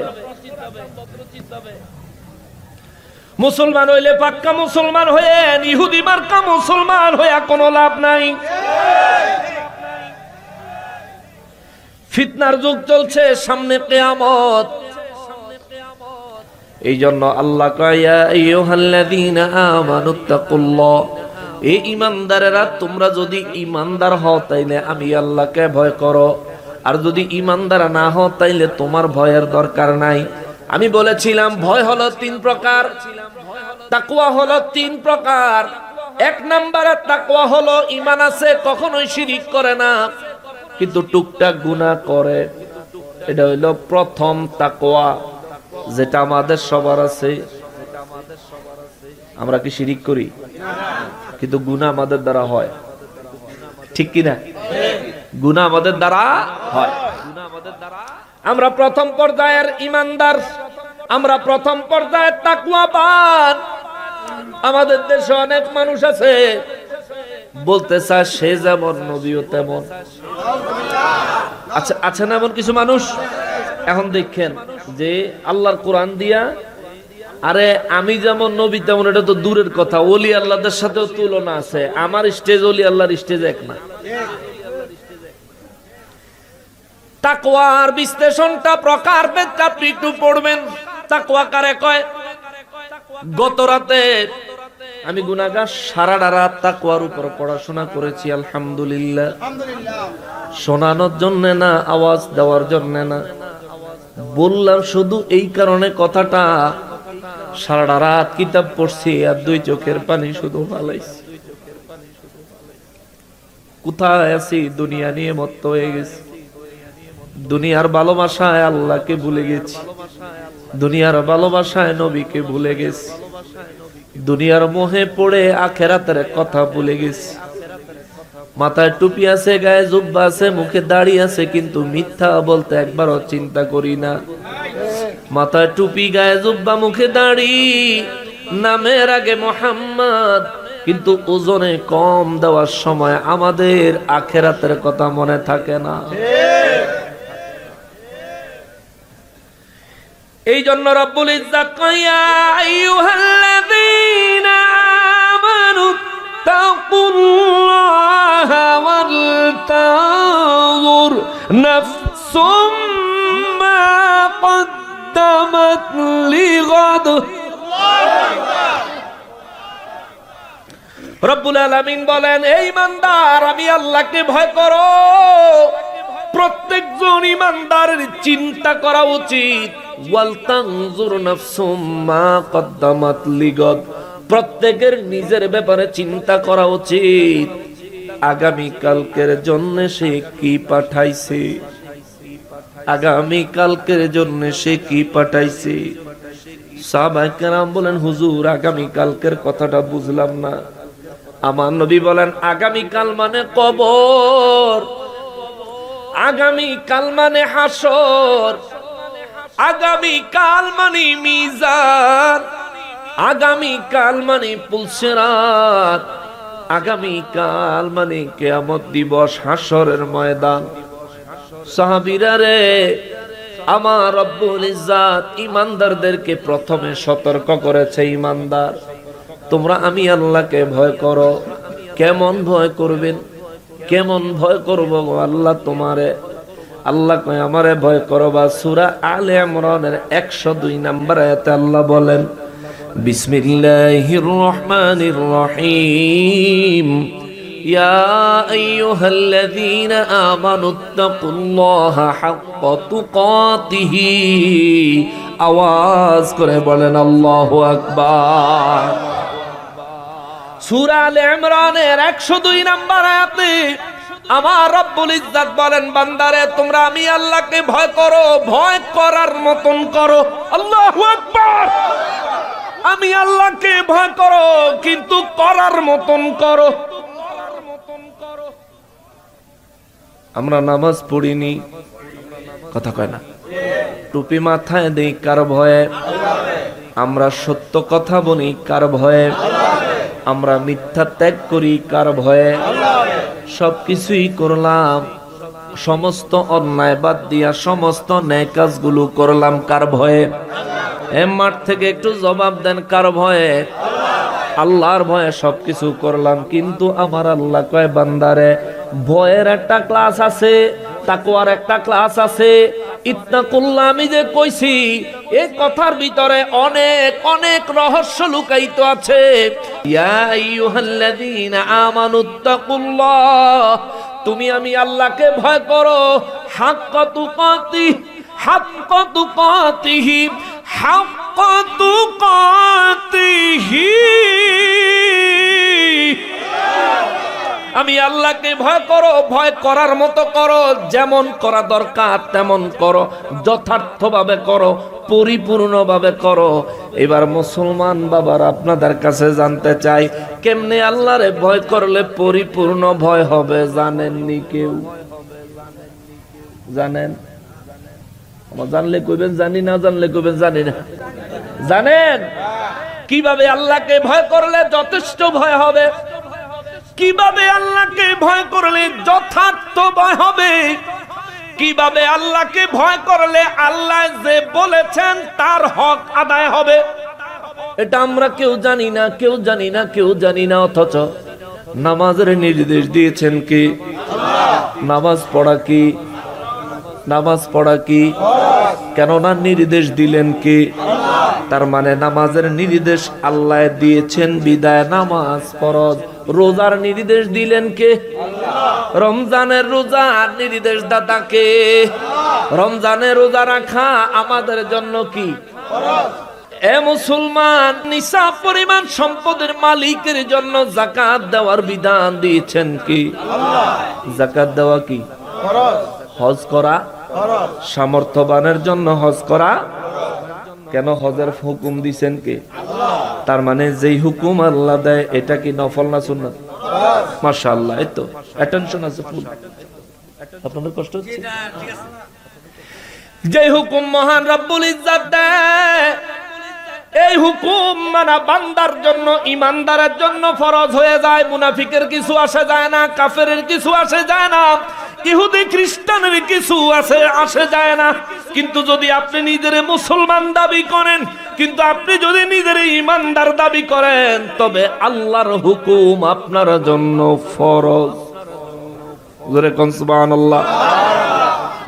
মুসলমান হইলে পাক্কা মুসলমান হয়ে, ইহুদি মার্কা মুসলমান হয়ে কোনো লাভ নাই। ফিতনার যুগ চলছে, সামনে কিয়ামত। এই জন্য আল্লাহ কয় ইয়া আইয়ুহাল্লাযীনা আমানুত্তাকুল্লাহ, এই ঈমানদারেরা তোমরা যদি ঈমানদার হও তাইলে আমি আল্লাহকে ভয় করো, আর যদি ঈমানদার না হও তাইলে তোমার ভয়ের দরকার নাই। আমি বলেছিলাম ভয় হলো তিন প্রকার, তাকওয়া হলো তিন প্রকার। এক নম্বরে তাকওয়া হলো ঈমান আছে, কখনোই শিরিক করে না, কিন্তু টুকটাক গুনাহ করে। এটা হইলো প্রথম তাকওয়া, যেটা আমাদের সবার আছে। আমরা কি শিরিক করি? কিন্তু গুনাহ আমাদের দ্বারা হয়, ঠিক কিনা? গুনাহ আমাদের দ্বারা হয়। আমরা প্রথম পর্যায়ের ঈমানদার, আমরা প্রথম পর্যায়ের তাকওয়াবান। আমাদের দেশে অনেক মানুষ আছে বলতে চায় সে যেমন নবীও তেমন। আচ্ছা আছে না এমন কিছু মানুষ? এখন দেখেন যে আল্লাহর কোরআন দিয়া, আরে আমি যেমন নবী তেমন, এটা তো দূরের কথা, ওলি আল্লাহদের সাথেও তুলনা আছে। আমার স্টেজ ওলি আল্লাহর স্টেজ এক না। তাকওয়ার বিশ্লেষণটা প্রকারভেদ আপনি একটু পড়বেন। তাকওয়া কারে কয়? গত রাতে আমি গুনাহগার, সারাটা রাত তাকওয়ার উপর পড়াশোনা করেছি, আলহামদুলিল্লাহ। শোনানোর জন্য না, আওয়াজ দেওয়ার জন্য না, বললাম শুধু এই কারণে কথাটা, সারাটা রাত কিতাব পড়ছি আর দুই চোখের পানি শুধু ফালাইছি। কোথায় আছি? দুনিয়া নিয়ে মত্ত হয়ে গেছি। দুনিয়ার ভালোবাসায় আল্লাহকে ভুলে গেছি, দুনিয়ার ভালোবাসায় নবীকে ভুলে গেছি, দুনিয়ার মোহে পড়ে আখেরাতের কথা ভুলে গেছি। মাথায় টুপি আছে, গায়ে জুব্বা আছে, মুখে দাড়ি আছে, কিন্তু মিথ্যা বলতে একবারও চিন্তা করি না। মাথায় টুপি, গায়ে জুব্বা, মুখে দাড়ি, নামের আগে মুহাম্মদ, কিন্তু ওজনে কম দেওয়ার সময় আমাদের আখেরাতের কথা মনে থাকে না। এই জন্য রব্বুল ইজ্জাত কয় ইয়া আইয়ুহাল্লাযীনা আমানুত্তাকুল্লাহা ওয়াল তানজুর নাফসুম মা কদ্দামাত লিগাদ। রব্বুল আলামিন বলেন, এই ইমানদার আমি আল্লাহকে ভয় করো। প্রত্যেকজন ইমানদারের চিন্তা করা উচিত, ওয়াল তানজুর নাফসুম মা কদ্দামাত লিগাদ, প্রত্যেকের নিজের ব্যাপারে চিন্তা করা উচিত, আগামী কালকের জন্য সে কি পাঠাইছে, আগামী কালকের জন্য সে কি পাঠাইছে। সাহাবায়ে কেরাম বলেন, হুজুর আগামী কালকের কথাটা বুঝলাম না। আমার নবী বলেন, আগামী কাল মানে কবর, আগামী কাল মানে হাসর, আগামী কাল মানে মিজান, আগামী কাল মানে পুলসিরাত, আগামী কাল মানে কিয়ামত দিবস, হাসরের ময়দান। সাহাবীরা রে, আমার রব্বুল ইজ্জাত ইমানদারদেরকে প্রথমে সতর্ক করেছে, ইমানদার তোমরা আমি আল্লাহকে ভয় করো। কেমন ভয় করবেন? কেমন ভয় করব আল্লাহ তোমারে? আল্লাহ কয় আমারে ভয় করবা। সূরা আলে ইমরানের 102 নম্বর আয়াতে আল্লাহ বলেন, বিসমিল্লাহির রহমানির রহিম, ইয়া আইয়ুহাল্লাযীনা আমানুত্তাকুল্লাহা হাক্কা তুকাতিহি। আওয়াজ করে বলেন আল্লাহু আকবার। সূরা আলে ইমরানের 102 নম্বর আয়াতে আমার রব্বুল ইজ্জাত বলেন, বান্দারে তোমরা আমি আল্লাহকে ভয় করো, ভয় করার মতন করো। আল্লাহু আকবার। আমি আল্লাহকে ভয় করো, কিন্তু করার মতন করো। আমরা নামাজ পড়িনি, কথা কয় না, টুপি মাথায় দেই কার ভয়ে? আমরা সত্য কথা বলি কার ভয়ে? আমরা মিথ্যা ত্যাগ করি কার ভয়ে? সবকিছুই করলাম, সমস্ত অন্যায় বাদ দিয়া সমস্ত ন্যায় কাজগুলো করলাম কার ভয়ে? মাঠ থেকে একটু জবাব দেন, কার ভয়ে? আল্লাহর ভয়ে সবকিছু করলাম। কিন্তু আমার আল্লাহ কয়, বান্দারে ভয়ের একটা ক্লাস আছে, তাকওয়ার একটা ক্লাস আছে। ইত্তাকুল্লাহ আমি যে কইছি, এই কথার ভিতরে অনেক অনেক রহস্য লুকায়িত আছে। ইয়া আইয়ুহাল্লাযীনা আমানুত্তাকুল্লাহ, তুমি আমি আল্লাহকে ভয় করো। হাক্কা তুকাতিহি, হাক্কা তুকাতিহি, হাক্কা তুকাতিহি। আমি আল্লাহকে ভয় করো, ভয় করার মতো করো, যেমন করা দরকার তেমন করো, যথার্থভাবে করো, পরিপূর্ণভাবে করো। এবার মুসলমান বাবার আপনাদের কাছে জানতে চাই, কেমনে আল্লাহরে ভয় করলে পরিপূর্ণ ভয় হবে? জানেননি কেউ? জানেন? আমার জানলে কইবেন জানি না, জানলে কইবেন জানি না। জানেন কিভাবে আল্লাহকে ভয় করলে যথেষ্ট ভয় হবে? কিভাবে আল্লাহকে ভয় করলে যথার্থ ভয় হবে? কিভাবে আল্লাহকে ভয় করলে আল্লাহ যে বলেছেন তার হক আদায় হবে? এটা আমরা কেউ জানি না, কেউ জানি না, কেউ জানি না। অথচ নামাজের নির্দেশ দিয়েছেন কি? নামাজ পড়া কি? নামাজ পড়া কি? কেননা নির্দেশ দিলেন কি? তার মানে নামাজের নির্দেশ আল্লাহ দিয়েছেন, বিদায় নামাজ ফরজ। রোজার নির্দেশ দিলেন কে? রমজানের রোজার নির্দেশ দাতা কে? রমজানের রোজা রাখা আমাদের জন্য কি ফরজ? এ মুসলমান, নিসাব পরিমাণ সম্পদের মালিকের জন্য যাকাত দেওয়ার বিধান দিয়েছেন কি? যাকাত দেওয়া কি ফরজ? হজ করা ফরজ। সামর্থ্যবানের জন্য হজ করা। কেন হজের হুকুম দিয়েছেন কে? তার মানে যেই হুকুম আল্লাহ দেয় এটা কি নফল না সুন্নাত? মাশাআল্লাহ, এই তো অ্যাটেনশন আছে ফুল। আপনাদের কষ্ট হচ্ছে? যেই হুকুম মহান রব্বুল ইজ্জত দেয়, এই হুকুম মানা বান্দার জন্য, ইমানদারের জন্য ফরজ হয়ে যায়। মুনাফিকের কিছু আসে যায় না, কাফেরের কিছু আসে যায় না, ইহুদি খ্রিস্টানের কিছু আসে যায় না। কিন্তু যদি আপনি নিজের মুসলমান দাবি করেন, কিন্তু আপনি যদি নিজের ইমানদার দাবি করেন, তবে আল্লাহর হুকুম আপনার জন্য ফরজ। জোরে কোন সুবহানাল্লাহ।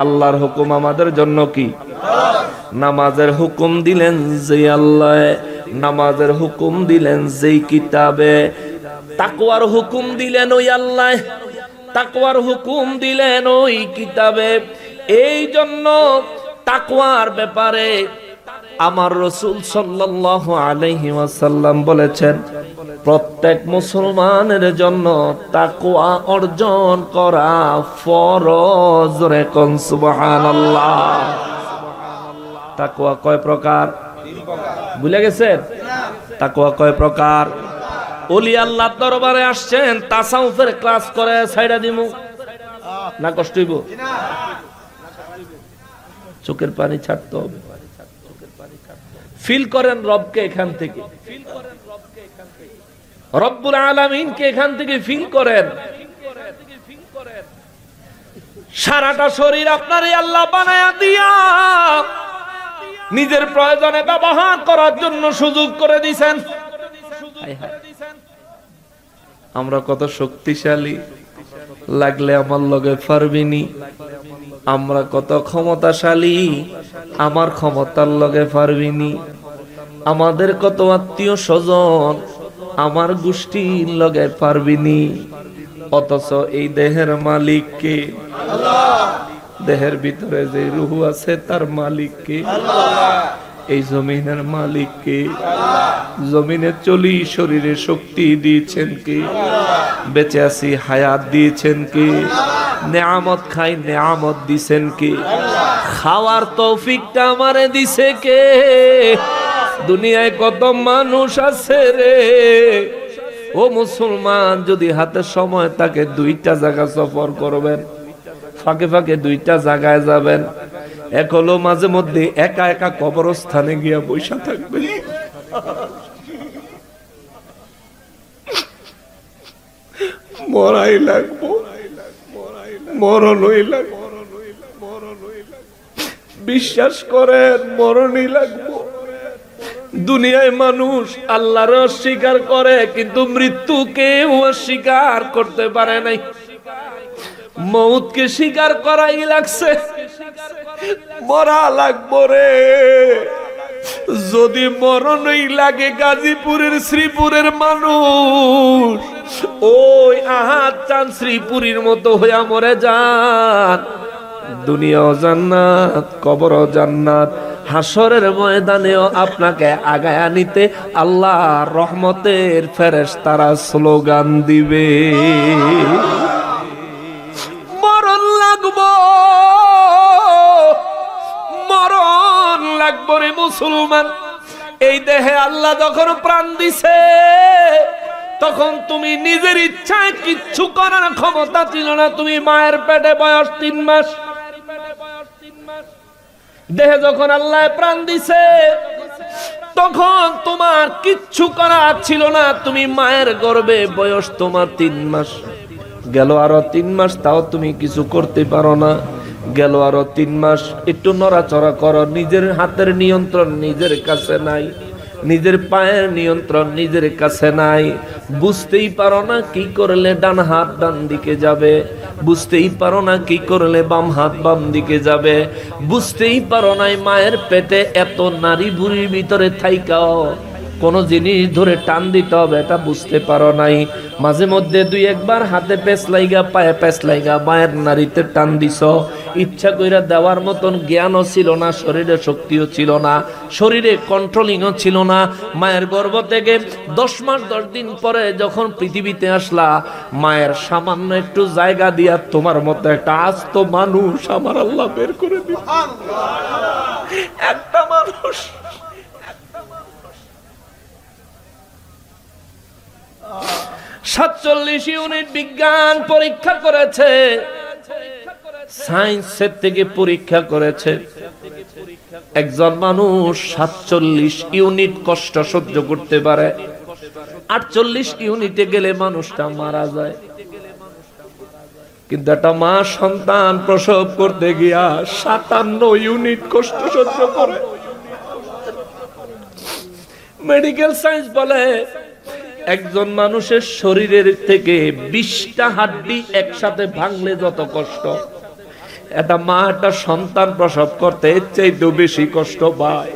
আল্লাহর হুকুম আমাদের জন্য কি? নামাজের হুকুম দিলেন যে আল্লাহ, নামাজের হুকুম দিলেন যেই কিতাবে, তাকওয়ার হুকুম দিলেন ওই আল্লাহ, তাকওয়ার হুকুম দিলেন ওই কিতাবে। এই জন্য তাকওয়ার ব্যাপারে আমার রাসূল সাল্লাল্লাহু আলাইহি ওয়াসাল্লাম বলেছেন, প্রত্যেক মুসলমানের জন্য তাকওয়া অর্জন করা ফরজ। রে কোন সুবহানাল্লাহ। তাকওয়া কয় প্রকার? ভুলে গেছেন? তাকওয়া কয় প্রকার? ওলি আল্লাহর দরবারে আসছেন, তাসাউফের ক্লাস করে ছাইড়া দিমু না? কষ্ট হইব? চোখের পানি ছাড়তে হবে। ফিল করেন রবকে এখান থেকে, রব্বুল আলামিনকে এখান থেকে ফিল করেন। সারাটা শরীর আপনারই আল্লাহ বানায়া দিয়া নিজের প্রয়োজনে ব্যবহার করার জন্য সুযোগ করে দিয়েছেন। আমরা কত শক্তিশালী, লাগলে আমার লগে পারবিনি। আমরা কত ক্ষমতাশালী, আমার ক্ষমতার লগে পারবিনি। আমাদের কত আত্মীয় স্বজন, আমার গোষ্ঠীর লগে পারবিনি। অথচ এই দেহের মালিক কে? দেহের ভিতরে যে রূহ আছে তার মালিক কে? এই জমিনের মালিক কে? জমিনে চলি, শরীরে শক্তি দিয়েছেন কে? বেঁচে আছি, হায়াত দিয়েছেন কে? নেয়ামত খাই, নেয়ামত দিছেন কে? খাওয়ার তৌফিকটা আমারে দিছে কে? দুনিয়ায় কত মানুষ আছে রে। ও মুসলমান, যদি হাতে সময় থাকে দুইটা জায়গা সফর করবেন, ফাঁকে ফাঁকে দুইটা জায়গায় যাবেন। এক হলো মাঝে মধ্যে একা একা কবরস্থানে গিয়া বৈশা থাকবেন। মরাই লাগবো, মরণই লাগবো। বিশ্বাস করেন, মরণই লাগবো। দুনিয়ায় মানুষ আল্লাহর অস্বীকার করে, কিন্তু মৃত্যুকে অস্বীকার করতে পারে নাই। মৌতকে স্বীকার করাই লাগছে, মরা লাগবো রে। যদি মরণই লাগে, গাজীপুরের শ্রীপুরের মানুষ ওই আহাদ চান শ্রীপুরীর মতো হইয়া মরে যান। দুনিয়াও জান্নাত, কবরও জান্নাত, হাসরের ময়দানেও আপনাকে আগায়া নিতে আল্লাহ রহমতের ফেরেশতারা স্লোগান দিবে, মরণ লাগবো, মরণ লাগবো রে মুসলমান। এই দেহে আল্লাহ যখন প্রাণ দিছে, তখন তুমি নিজের ইচ্ছায় কিচ্ছু করার ক্ষমতা ছিল না। তুমি মায়ের পেটে বয়স 3 মাস, দেহে যখন আল্লাহ প্রাণ দিছে, তখন তোমার কিচ্ছু করার ছিল না। তুমি মায়ের গর্ভে, বয়স তোমার 3 মাস। গেল আরো 3 মাস, তাও তুমি কিছু করতে পারো না। গেল আরো 3 মাস, একটু নড়াচড়া করো, নিজের হাতের নিয়ন্ত্রণ নিজের কাছে নাই, নিজের পায়ের নিয়ন্ত্রণ নিজের কাছে নাই। বুঝতেই পারো না কি করলে ডান হাত ডান দিকে যাবে, বুঝতেই পারো না কি করলে বাম হাত বাম দিকে যাবে, বুঝতেই পারো না মায়ের পেটে এত নারী বুড়ির ভিতরে থাইকাও কোন জিনিস ধরে টান দিতে হবে এটা বুঝতে পারো নাই। মাঝে মধ্যে 2-1 বার হাতে পেঁচ লাইগা, পায়ে পেঁচ লাইগা মায়ের নারীতে টান দিছ। ইচ্ছা কইরা দেওয়ার মতন জ্ঞানও ছিল না, শরীরে শক্তিও ছিল না, শরীরে কন্ট্রোলিংও ছিল না। মায়ের গর্ভ থেকে 10 মাস 10 দিন পরে যখন পৃথিবীতে আসলা, মায়ের সামান্য একটু জায়গা দিয়া তোমার মতো একটা আস্ত মানুষ আমার আল্লাহ বের করে দিল। একটা মানুষ, 47 ইউনিট বিজ্ঞান পরীক্ষা করেছে, সায়েন্সের থেকে পরীক্ষা করেছে। একজন মানুষ 47 ইউনিট কষ্ট সহ্য করতে পারে, 48 ইউনিটে গেলে মানুষটা মারা যায়। কিন্তু একটা মা সন্তান প্রসব করতে গিয়া 57 ইউনিট কষ্ট সহ্য করে। মেডিকেল সায়েন্স বলে একজন মানুষের শরীরের থেকে 20টা হাড্ডি একসাথে ভাঙলে যত কষ্ট, একটা মা একটা সন্তান প্রসব করতে এর চাইতেও বেশি কষ্ট পায়।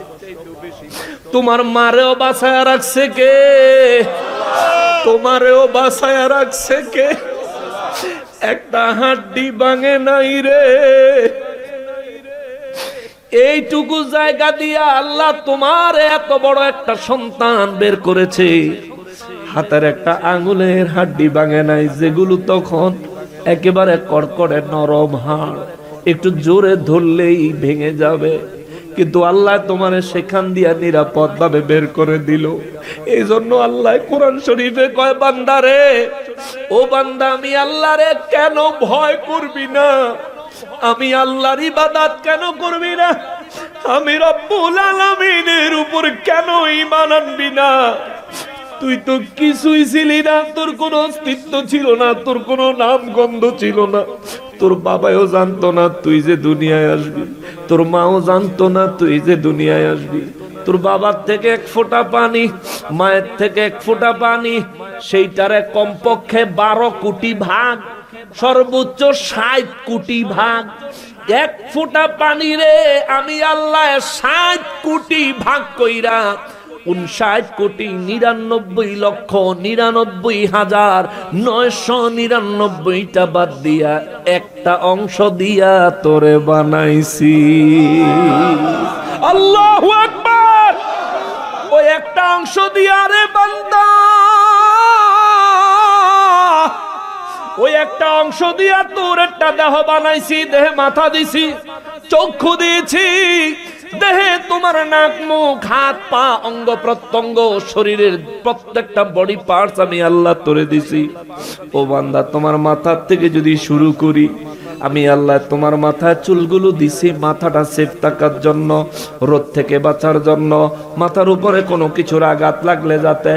তোমার মারেও বাঁচায়া রাখছে কে? তোমারেও বাঁচায়া রাখছে কে? একটা হাড্ডি ভাঙে নাই রে। এইটুকু জায়গা দিয়া আল্লাহ তোমার এত বড় একটা সন্তান বের করেছে, হাতের একটা আঙ্গুলের হাড্ডি ভাঙে নাই, যেগুলো তখন একেবারে কড়কড়ে নরম হাড়, একটু জোরে ধরলেই ভেঙে যাবে। কিন্তু আল্লাহ তোমারে সেখান দিয়া নিরাপদ ভাবে বের করে দিল। এই জন্য আল্লাহ কোরআন শরীফে কয়, বান্দা রে, ও বান্দা, আমি আল্লাহ রে কেন ভয় করবি না? আমি আল্লাহর ইবাদত কেন করবি না? আমি রব্বুল আলামিনের উপর কেন ঈমান আনবি না? তুই তো কিছুই ছিলি না, তোর কোনো অস্তিত্ব ছিল না, তোর কোনো নাম গন্ধ ছিল না। তোর বাবাও জানতো না তুই যে দুনিয়ায় আসবি, তোর মাও জানতো না তুই যে দুনিয়ায় আসবি। তোর বাবার থেকে 1 ফোঁটা পানি, মায়ের থেকে 1 ফোঁটা পানি, সেইটারে কমপক্ষে 12 কোটি ভাগ, সর্বোচ্চ 60 কোটি ভাগ। 1 ফোঁটা পানি রে আমি আল্লাহ 60 কোটি ভাগ কইরা 59,99,99,999টা বাদ দিয়া একটা অংশ দিয়া তোরে বানাইছি। আল্লাহু আকবার। ওই একটা অংশ দিয়া রে বান্দা, ওই একটা অংশ দিয়া তোর একটা দেহ বানাইছি, দেহে মাথা দিছি, চক্ষু দিয়েছি, দেহে তোমার নাক মুখ হাত পা অঙ্গ প্রত্যঙ্গ শরীরের প্রত্যেকটা বডি পার্টস আমি আল্লাহ তোরে দিছি। ও বান্দা, তোমার মাথার থেকে যদি শুরু করি, আমি আল্লাহ তোমার মাথায় চুলগুলো দিছি মাথাটা সেফ থাকার জন্য, রোদ থেকে বাঁচার জন্য, মাথার উপরে কোনো কিছুর আঘাত লাগলে যাতে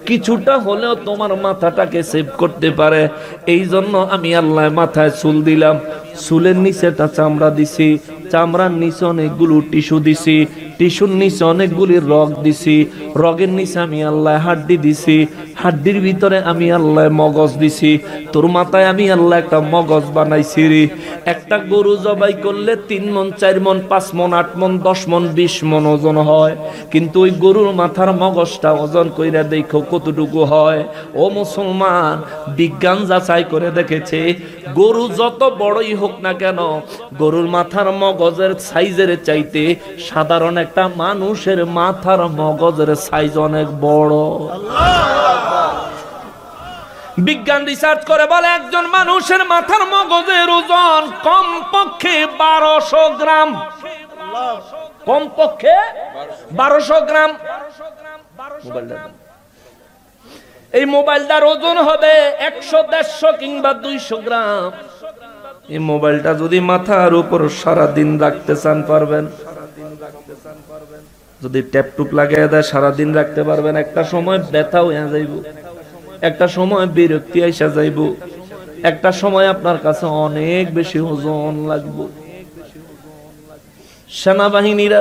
কিছুটা হলেও তোমার মাথাটাকে সেভ করতে পারে। এই জন্য আমি আল্লাহ মাথায় চুল দিলাম, চুলের নিচে একটা চামড়া দিছি, চামড়ার নিচে অনেকগুলো টিস্যু দিছি, টিস্যুর নিচে অনেকগুলি রগ দিছি, রগের নিচে আমি আল্লাহ হাড্ডি দিছি, হাড্ডির ভিতরে আমি আল্লাহ মগজ দিছি। তোর মাথায় আমি আল্লাহ একটা মগজ বানাইছি রে। একটা গরু জবাই করলে 3 মণ 4 মণ 5 মণ 8 মণ 10 মণ 20 মণ ওজন হয়, কিন্তু ওই গরুর মাথার মগজটা ওজন কইরা দেখো কতটুকু হয়। ও মুসলমান, বিজ্ঞান যাচাই করে দেখেছে গরু যত বড়ই হোক না কেন, গরুর মাথার মগজের সাইজের চাইতে সাধারণ একটা মানুষের মাথার মগজের সাইজ অনেক বড়। বিজ্ঞান রিসার্চ করে বলে একজন মানুষের মাথার মগজের ওজন কমপক্ষে 1200 গ্রাম, কমপক্ষে 1200 গ্রাম। এই মোবাইলটার ওজন হবে 100-150 কিংবা 200 গ্রাম। এই মোবাইলটা যদি মাথার উপর সারা দিন রাখতে চান পারবেন, যদি ট্যাপটুপ লাগিয়ে দেয় সারা দিন রাখতে পারবেন। একটা সময় ব্যথা হয়ে যাইব, একটা সময় বিরক্তি আইসা যাইব, একটা সময় আপনার কাছে অনেক বেশি ওজন লাগবে। সেনাবাহিনীরা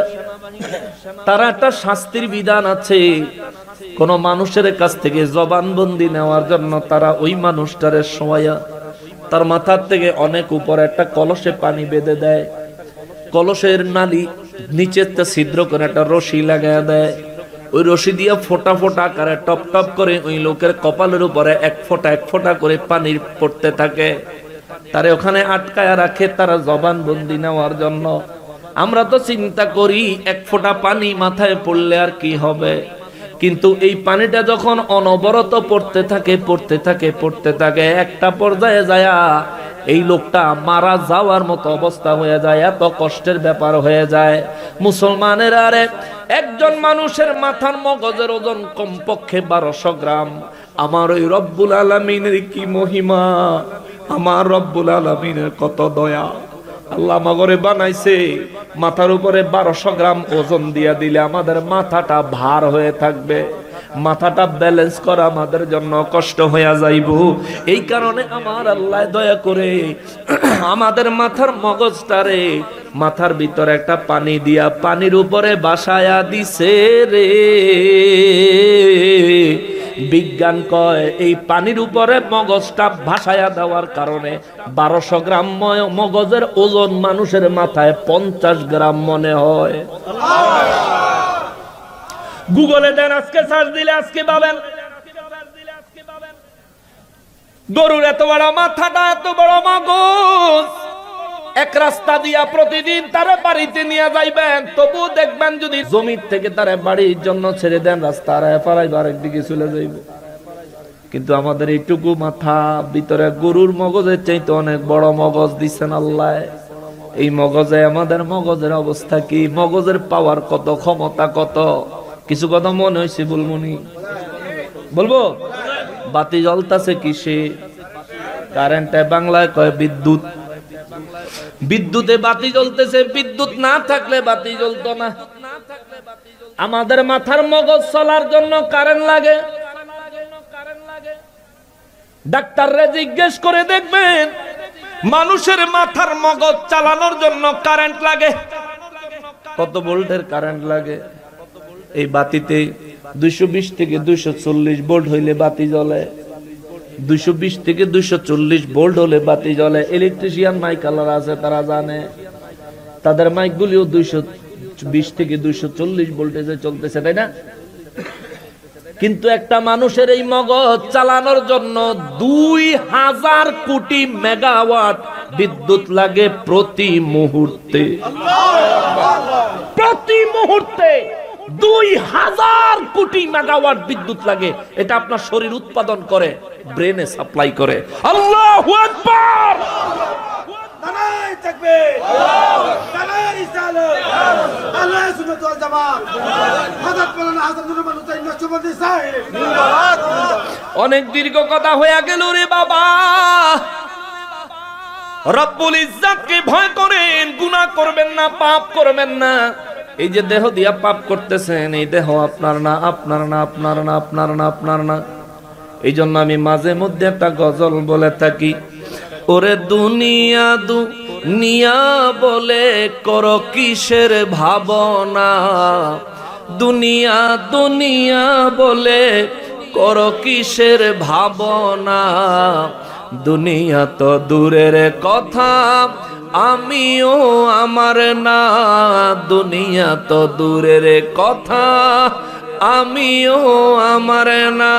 তারা একটা শাস্তির বিধান আছে, কোন মানুষের কাছ থেকে জবানবন্দি নেওয়ার জন্য তারা ওই মানুষটারে শোয়া তার মাথার থেকে অনেক উপরে একটা কলসে পানি বেঁধে দেয়, কলসের নালি নিচে ছিদ্র করে একটা রশি লাগায় দেয়, ওই রশি দিয়ে ফোঁটা ফোঁটা আকারে টপ টপ করে ওই লোকের কপালের উপরে 1 ফোঁটা 1 ফোঁটা করে পানি পড়তে থাকে। তারা ওখানে আটকায় রাখে তারা জবানবন্দি নেওয়ার জন্য। আমরা তো চিন্তা করি 1 ফোঁটা পানি মাথায় পড়লে আর কি হবে, কিন্তু এই পানিটা যখন অনবরত পড়তে থাকে পড়তে থাকে পড়তে থাকে, একটা পর্যায়ে যায় এই লোকটা মারা যাওয়ার মতো অবস্থা হয়ে যায়, এত কষ্টের ব্যাপার হয়ে যায়। মুসলমানের আরে একজন মানুষের মাথার মগজের ওজন কমপক্ষে 1200 গ্রাম। আমার ওই রব্বুল আলামিনের কি মহিমা, আমার রব্বুল আলামিনের কত দয়া। আল্লাহ মগরে বানাইছে, মাথার উপরে 1200 গ্রাম ওজন দিয়া দিলে আমাদের মাথাটা ভার হয়ে থাকবে, মাথাটা ব্যালেন্স করা আমাদের জন্য কষ্ট হয়ে যাইব। এই কারণে আমার আল্লাহ দয়া করে আমাদের মাথার মগজটারে মাথার ভিতরে একটা পানি দিয়া পানির উপরে বাসায়া দিছে রে। বিজ্ঞান কয় এই পানির উপরে মগজটা ভাসায়া দেওয়ার কারণে 1200 গ্রাম মগজের ওজন মানুষের মাথায় 50 গ্রাম মনে হয়। গুগলে দেন, আজকে সার্চ দিলে আজকে পাবেন। গরুর এত বড় মাথাটা, এত বড় মগজ, এক রাস্তা দিয়া প্রতিদিন তারা বাড়িতে নিয়ে যাইবেন, তবু দেখবেন যদি জমির থেকে তারা বাড়ির জন্য ছেড়ে দেন, রাস্তা আরেক দিকে চলে যাইব। কিন্তু আমাদের এইটুকু মাথা ভিতরে গরুর মগজের চাইতে অনেক বড় মগজ দিচ্ছেন আল্লাহ। এই মগজে আমাদের মগজের অবস্থা কি, মগজের পাওয়ার কত, ক্ষমতা কত। কিছু কথা মনে হয়েছে বলবনি, বলবো। বাতি জ্বলতাছে কিসে? কারেন্টে বাংলায় কয় বিদ্যুৎ। বিদ্যুতে বাতি জ্বলতেছে, বিদ্যুৎ না থাকলে বাতি জ্বলতো না। আমাদের মাথার মগজ চলার জন্য কারেন্ট লাগে। ডাক্তাররা জিজ্ঞেস করে দেখবেন, মানুষের মাথার মগজ চালানোর জন্য কারেন্ট লাগে। কত ভোল্টের কারেন্ট লাগে? এই বাতিতে 220 থেকে 240 ভোল্ট হইলে বাতি জ্বলে। 220 থেকে 240 ভোল্ট হলে বাতি জ্বলে। ইলেকট্রিশিয়ান মাইক আলাদা আছে, তারা জানে। তাদের মাইকগুলিও 220 থেকে 240 ভোল্টেজে চলতেছে, তাই না? কিন্তু একটা মানুষের এই মগজ চালানোর জন্য 2000 কোটি মেগাওয়াট বিদ্যুৎ লাগে প্রতি মুহূর্তে। প্রতি মুহূর্তে 2000 কোটি মেগাওয়াট বিদ্যুৎ লাগে। এটা আপনার শরীর উৎপাদন করে, ব্রেনে সাপ্লাই করে। আল্লাহু আকবার! নারায়ে তাকবীর! নারায়ে রিসালাত! আহলে সুন্নাত ওয়াল জামাত! হযরত মাওলানা হাসান নুরুল হুসাইন নকশবন্দি সাহেব জিন্দাবাদ! অনেক দীর্ঘ কথা হয়ে গেল রে বাবা। রব্বুল ইজ্জতকে ভয় করেন, গুনাহ করবেন না, পাপ করবেন না। এই যে দেহ দিয়া পাপ করতেছেন, এই দেহ আপনার না, আপনার না, আপনার না, আপনার না, আপনার না। এই জন্য আমি মাঝে মধ্যে একটা গজল বলে থাকি, ওরে দুনিয়া দুনিয়া বলে করো কিসের ভাবনা, দুনিয়া দুনিয়া বলে করো কিসের ভাবনা, দুনিয়া তো দূরের কথা আমিও আমার না, দুনিয়া তো দূরের কথা আমিও আমার না,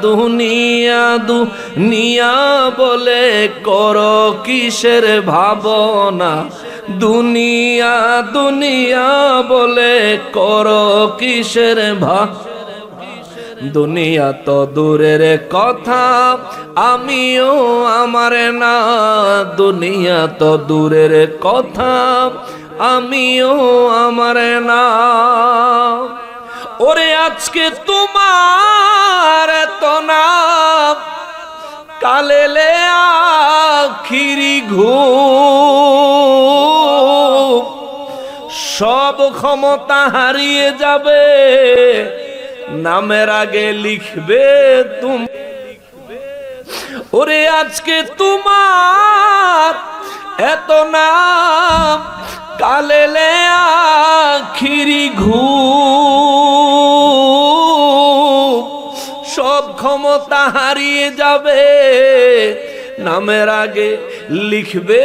দুনিয়া দুনিয়া বলে করো কিসের ভাবনা, দুনিয়া দুনিয়া বলে করো কিসের দুনিয়া তো দূরের কথা আমিও আমার না, দুনিয়া তো দূরের কথা আমিও আমার না। ওরে আজকে তোমার তো নাম, কালেলে আখিরি ঘুম, সব ক্ষমতা হারিয়ে যাবে, নামের আগে লিখবে তুমি। ওরে আজকে তোমার এত নাম, কালেলে আখিরি ঘুম, সব ক্ষমতা হারিয়ে যাবে, নামের আগে লিখবে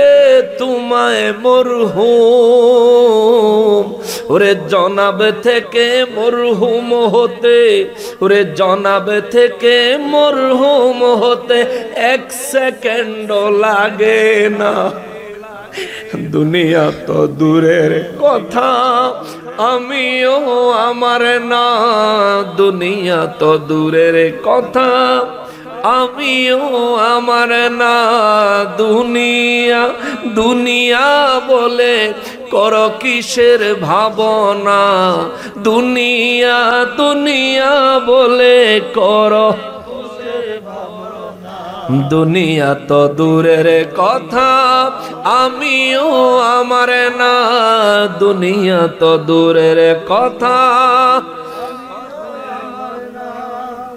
তোমায় মরহুম। ওরে জনাব থেকে মরহুম হতে, ওরে জনাব থেকে মরহুম হতে এক সেকেন্ডও লাগে না, দুনিয়া তো দূরের কথা আমিও আমার না, দুনিয়া তো দূরের কথা আমিও আমার না, দুনিয়া দুনিয়া বলে করো কিসের ভাবনা, দুনিয়া দুনিয়া বলে করো, দুনিয়া তো দূরের কথা আমিও আমার না, দুনিয়া তো দূরের কথা।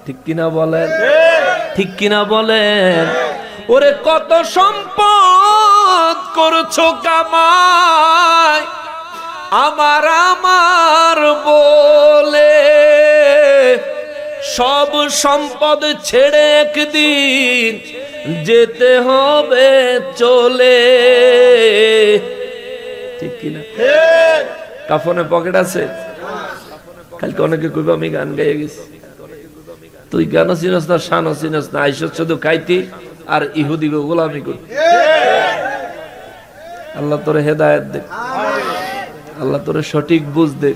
ঠিক কিনা বলেন, ঠিক কিনা বলেন? ওরে কত সম্পদ করছো কামাই আমার আমার বলে, সব সম্পদ ছেড়ে একদিন যেতে হবে চলে, ঠিক কিনা? কাফনে পকেট আছে, কালকে অনেকে কইব আমি গান গাইয়ে গেছি, তুই গানও চিনস না, শানও চিনস না, আইসো শুধু খাইতি আর ইহুদি গোলামি করতি। আল্লাহ তোরে হেদায়েত দে, আল্লাহ তোরে সঠিক বুঝ দে।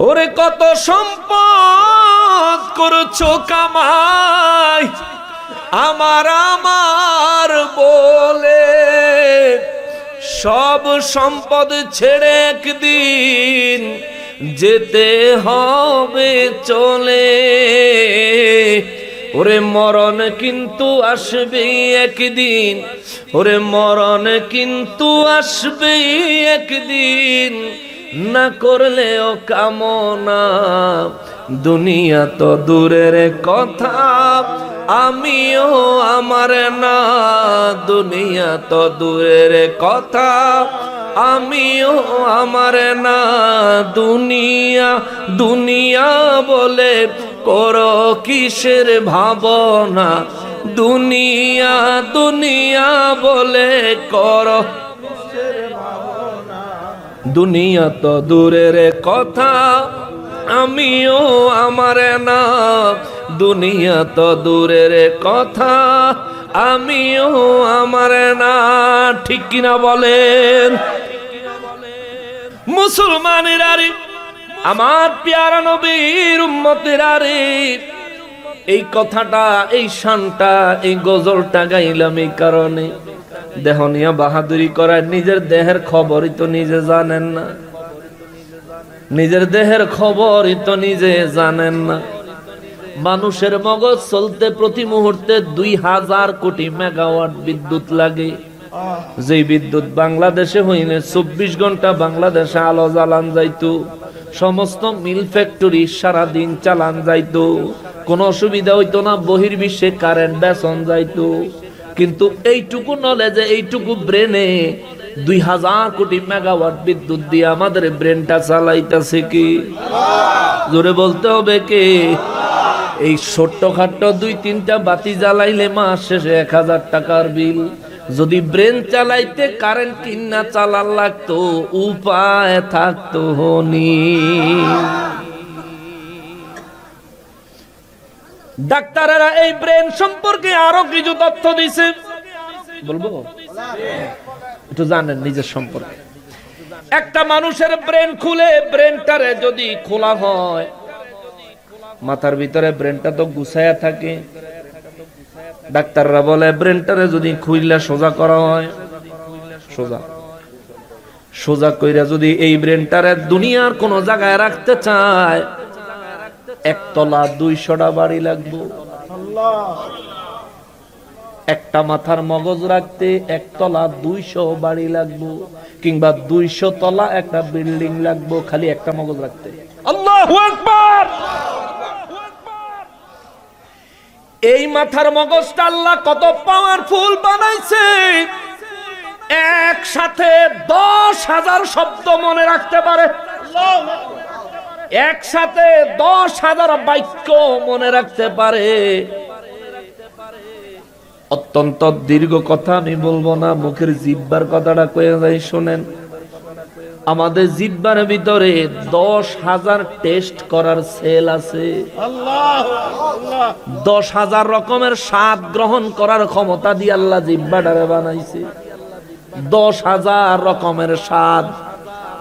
ওরে কত সম্পদ করছো কামাই আমার আমার বলে, সব সম্পদ ছেড়ে একদিন যেতে হবে চলে, ওরে মরণ কিন্তু আসবে একদিন, ওরে মরণ কিন্তু আসবে একদিন, না করলেও কামনা, দুনিয়া তো দূরের কথা আমিও আমার না, দুনিয়া তো দূরের কথা আমিও আমার না, দুনিয়া দুনিয়া বলে করো কিসের ভাবনা, দুনিয়া দুনিয়া বলে করো, দুনিয়া তো দূরের কথা আমিও আমার না, দুনিয়া তো দূরের কথা আমিও আমার না। ঠিক কিনা বলেন মুসলমানেরা রে, আমার পেয়ারা নবীর উম্মতেরা রে, এই কথাটা, এই শানটা, এই গজলটা গাইলাম এই কারণে, দেহনিয়া বাহাদুরি করায় নিজের দেহের খবরই তো নিজে জানেন না, নিজের দেহের খবরই তো নিজে জানেন না। মানুষের মগজ চলতে প্রতি মুহূর্তে 2000 কোটি মেগাওয়াট বিদ্যুৎ লাগে, যেই বিদ্যুৎ বাংলাদেশে হইলে 24 ঘন্টা বাংলাদেশে আলো জ্বালান যাইতো, সমস্ত মিল ফ্যাক্টরি সারাদিন চালান যাইতো, কোনো অসুবিধা হইতো না, বহির্বিশ্বে কারেন্ট বেচন যাইতো। কিন্তু এইটুকু নলেজে, এইটুকু ব্রেনে 2000 কোটি মেগাওয়াট বিদ্যুৎ দিয়ে আমাদের ব্রেনটা চালাইতেছে কি? জোরে বলতে হবে কে? এই ছোট্টখাট্ট 2-3টা বাতি জ্বালাইলে মাস শেষে 1000 টাকার বিল। যদি ব্রেন চালাইতে কারেন্ট কিনা চালার লাগতো, উপায় থাকতো হনি। ডাক্তারেরা এই ব্রেন সম্পর্কে আরো কিছু তথ্য দিছে, বলবো একটু জানেন নিজের সম্পর্কে। একটা মানুষের ব্রেন খুলে, ব্রেনটারে যদি খোলা হয়, মাথার ভিতরে ব্রেনটা তো গুছায়া থাকে। ডাক্তাররা বলে ব্রেনটারে যদি খুইলা সোজা করা হয়, সোজা কইরা যদি এই ব্রেনটারে দুনিয়ার কোন জায়গায় রাখতে চায়, একতলা 200টা বাড়ি লাগবে। একটা মাথার মগজ রাখতে একতলা 200 বাড়ি লাগবে, কিংবা 200 তলা একটা বিল্ডিং লাগবে খালি একটা মগজ রাখতে। আল্লাহু আকবার। এই মাথার মগজটা আল্লাহ কত পাওয়ারফুল বানাইছে, একসাথে 10,000 শব্দ মনে রাখতে পারে, একসাথে 10,000 বাক্য মনে রাখতে পারে। অত্যন্ত দীর্ঘ কথা আমি বলবো না, মুখের জিহ্বার কথাটা কয়ে যাই শোনেন। আমাদের জিহ্বার ভিতরে 10,000 টেস্ট করার সেল আছে। 10,000 রকমের স্বাদ গ্রহণ করার ক্ষমতা দিয়ে আল্লাহ জিহ্বাটারে বানাইছে। 10,000 রকমের স্বাদ।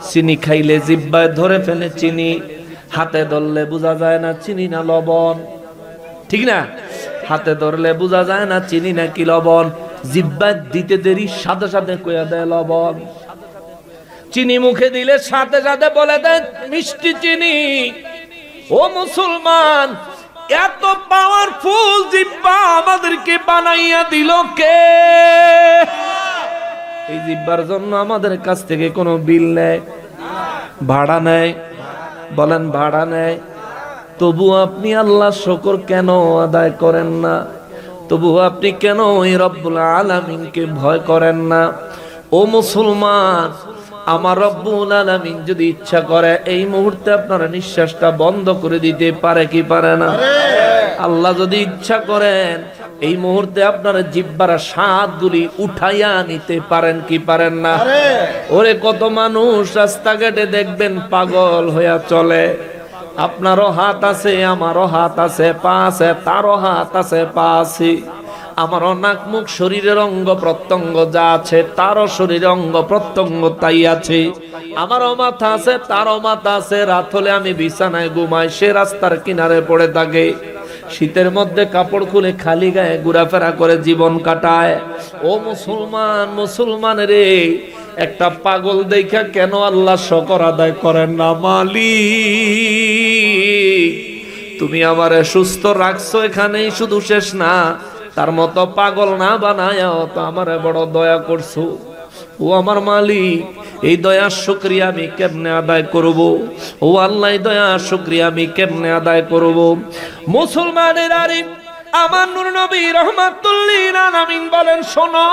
চিনি খাইলে জিহ্বায় ধরে ফেলে চিনি, হাতে ধরলে বোঝা যায় না চিনি না লবণ, ঠিক না? হাতে ধরলে বোঝা যায় না চিনি না কি লবণ, জিহ্বায় দিতে দেরি সাথে সাথে কইয়া দেয় লবণ। চিনি মুখে দিলে সাথে সাথে বলে দেয় মিষ্টি চিনি। ও মুসলমান, এত পাওয়ারফুল জিহ্বা আমাদেরকে বানাইয়া দিল কে? এই জিহ্বার জন্য আমাদের কাছ থেকে কোনো বিল নেয়, ভাড়া নেয়, বলেন ভাড়া নেয়। তবু আপনি আল্লাহ শুকর কেন আদায় করেন না? তবু আপনি কেন এই রব্বুল আলামিনকে ভয় করেন না? ও মুসলমান, আমার রব্বুল আলামিন যদি ইচ্ছা করে এই মুহূর্তে আপনার নিঃশ্বাসটা বন্ধ করে দিতে পারে কি পারে না? আল্লাহ যদি ইচ্ছা করেন এই মুহূর্তে আপনার জিহ্বার স্বাদগুলি উঠাইয়া নিতে পারেন কি পারেন না? ওরে কত মানুষ রাস্তাঘাটে দেখবেন পাগল হইয়া চলে। আপনারও হাত আছে, আমারও হাত আছে, পা আছে, তারও হাত আছে, পা আছে। আমারও নাক মুখ শরীরের অঙ্গ প্রত্যঙ্গ যা আছে, তারও শরীরের অঙ্গ প্রত্যঙ্গ তাই আছে। আমারও মাথা আছে, তারও মাথা আছে। রাত হলে আমি বিছানায় ঘুমাই, সে রাস্তার কিনারে পড়ে থাকে। শীতের মধ্যে কাপড় খুলে খালি গায়ে ঘোরাফেরা করে জীবন কাটায়। ও মুসলমান, মুসলমান রে, একটা পাগল দেখা কেন আল্লাহ শুকর আদায় করেন না? মালিক, তুমি আমারে সুস্থ রাখছো, এখানেই শুধু শেষ না, তার মতো পাগল না বানায়াও তো আমারে বড় দয়া করছো। ও আমার মালিক, এই দয়ার শুকরিয়া আমি কেমনে আদায় করব? ও আল্লাহ, এই দয়ার শুকরিয়া আমি কেমনে আদায় করব? মুসলমানের আরে আমার নূর নবী রাহমাতুল্লিল আলামিন বলেন, শোনো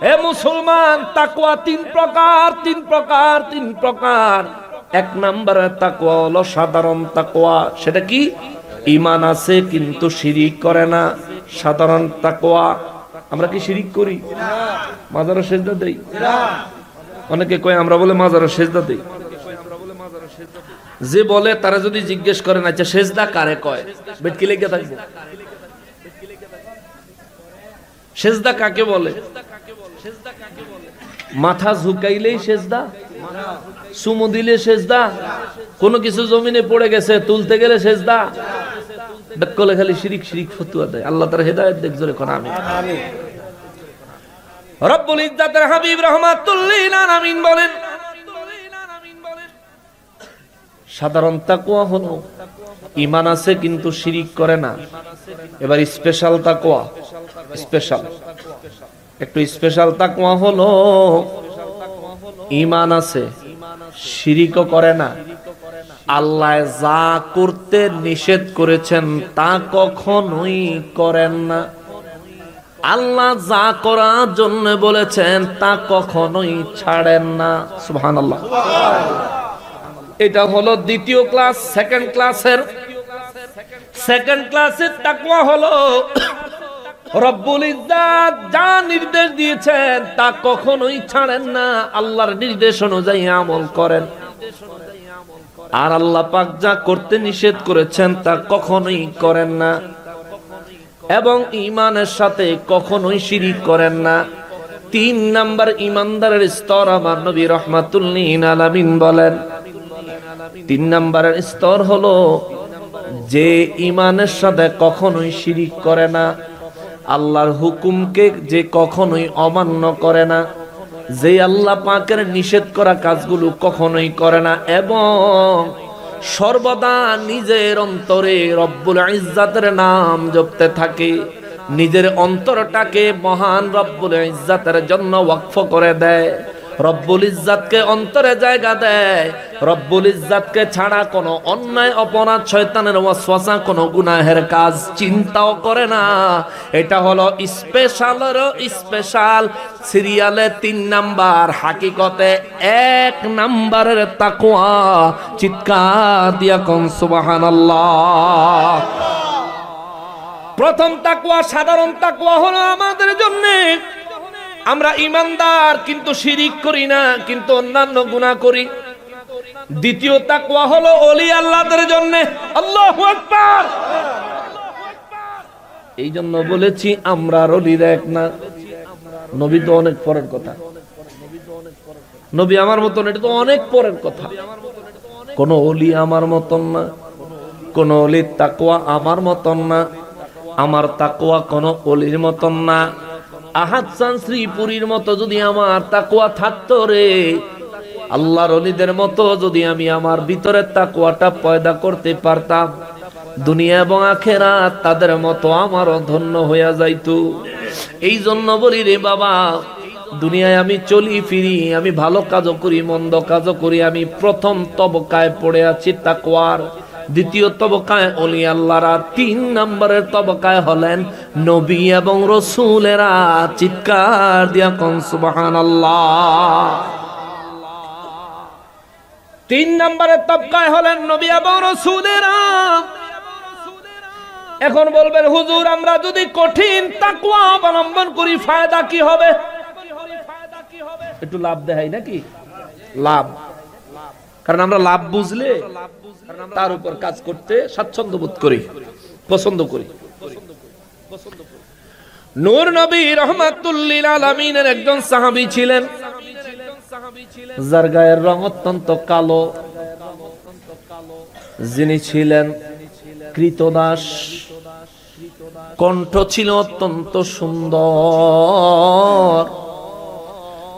হে মুসলমান, তাকওয়া 3 প্রকার, 3 প্রকার, 3 প্রকার। 1 নম্বরের তাকওয়া হলো সাধারণ তাকওয়া। সেটা কি? ঈমান আছে কিন্তু শিরিক করে না, সাধারণ তাকওয়া। আমরা কি শিরিক করি? মাজারে সেজদা দেই? অনেকে কয় আমরা বলে মাজারে সেজদা দেই। যে বলে তারা যদি জিজ্ঞেস করেন, আচ্ছা সেজদা কারে কয়, বেটকি লেগে থাকবে। সেজদা কাকে বলে? মাথা ঝুঁকাইলেই সেজদা, চুমু দিলে সেজদা, কোনো কিছু জমিনে পড়ে গেছে তুলতে গেলে সেজদা, বেকলে খালি শিরিক শিরিক ফতুয়া দেয়। আল্লাহ তার হেদায়েত দেখ, জোরে কোন আমিন। রব্বুল ইজ্জাতের হাবিব রাহমাতুল্লিল আলামিন বলেন, সাধারণ তাকওয়া হলো ঈমান আছে কিন্তু শিরিক করে না। এবার স্পেশাল তাকওয়া, স্পেশাল একটু স্পেশাল তাকওয়া হলো ঈমান আছে, শিরিকও করে না, আল্লাহ যা করতে নিষেধ করেছেন তা কখনোই করেন না, আল্লাহ যা করার জন্য বলেছেন তা কখনোই ছাড়েন না। সুবহানাল্লাহ। এটা হলো দ্বিতীয় ক্লাস, সেকেন্ড ক্লাসের তাকওয়া হলো রব্বুল ইজ্জাত যা নির্দেশ দিয়েছেন তা কখনোই ছাড়েন না, আল্লাহর নির্দেশ অনুযায়ী আমল করেন। আর আল্লাহ পাক যা করতে নিষেধ করেছেন তা কখনোই করেন না, এবং ঈমানের সাথে কখনোই শিরিক করেন না। 3 নাম্বার ঈমানদারের স্তর আমার নবী রাহমাতুল লিল আলামিন বলেন, 3 নাম্বারের স্তর হলো যে ঈমানের সাথে কখনোই শিরিক করে না, আল্লাহর হুকুমকে যে কখনোই অমান্য করে না, যে আল্লাহ পাকের নিষেধ করা কাজগুলো কখনোই করে না, এবং সর্বদা নিজের অন্তরে রব্বুল ইজ্জাতের নাম জপতে থাকে, নিজের অন্তরটাকে মহান রব্বুল ইজ্জাতের জন্য ওয়াকফ করে দেয়, রব্বুল ইজ্জাতকে অন্তরে জায়গা দেয়, রব্বুল ইজ্জাতকে ছাড়া কোনো অন্যায় অপরাধ শয়তানের ওয়াসওয়াসা কোনো গুনাহের কাজ চিন্তাও করে না। এটা হলো স্পেশাল সিরিয়ালে 3 নাম্বার, হাকিকতে 1 নাম্বারের তাকওয়া। চিৎকার দিয়া কোন সুবহানাল্লাহ। প্রথম তাকওয়া সাধারণ তাকওয়া হলো আমাদের জন্য, আমরা ঈমানদার কিন্তু শিরিক করি না, কিন্তু অন্যান্য গুনাহ করি। দ্বিতীয় তাকওয়া হলো ওলি আল্লাহদের জন্য। আল্লাহু আকবার। এই জন্য বলেছি আমরা ওলির এক না, নবী তো অনেক পরের কথা, নবী আমার মতন, এটা তো অনেক পরের কথা। কোন ওলি আমার মতন না, কোন ওলির তাকওয়া আমার মতন না, আমার তাকওয়া কোন ওলির মতন না। আহাদসান শ্রীপুরীর মতো যদি আমার তাকওয়া থাকতো রে, আল্লাহর ওলিদের মতো যদি আমি আমার ভিতরের তাকওয়াটা পয়দা করতে পারতাম, দুনিয়া এবং আখিরাত তাদের মতো আমারও ধন্য হইয়া যাইতো। এই জন্য বলি রে বাবা, দুনিয়ায় আমি চলি ফিরি, আমি ভালো কাজও করি মন্দ কাজও করি, আমি প্রথম তবকায় পড়ে আছি তাকওয়ার, দ্বিতীয় তবকায় ওলি আল্লাহরা, 3 নম্বরের তবকায় হলেন নবী এবং রাসূলেরা। চিৎকার দিয়া কোন সুবহানাল্লাহ। 3 নম্বরের তবকায় হলেন নবী এবং রাসূলেরা। এখন বলবেন হুজুর, আমরা যদি কঠিন তাকওয়া অবলম্বন করি ফায়দা কি হবে? একটু লাভ দেখাই নাকি? লাভ, কারণ আমরা লাভ বুঝলে তার উপর কাজ করতে স্বাচ্ছন্দ্য বোধ করি, পছন্দ করি। নূর নবী রাহমাতুল লিল আলামিনের একজন সাহাবী ছিলেন, যার গায়ের রং অত্যন্ত কালো, যিনি ছিলেন কৃতদাস, কণ্ঠ ছিল অত্যন্ত সুন্দর।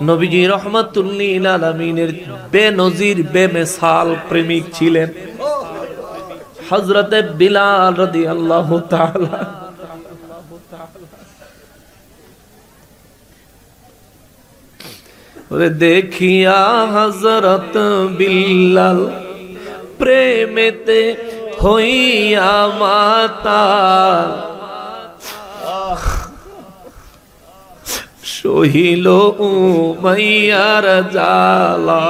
নবীজি রাহমাতুল লিল আলামিনের বেনজির বেমিসাল প্রেমিক ছিলেন হযরতে বিলাল রাদিয়াল্লাহু তাআলা। ওরে দেখিয়া হযরত বিলাল প্রেমেতে হইয়া মাতাল, সহিল উমাইয়ার জ্বালা।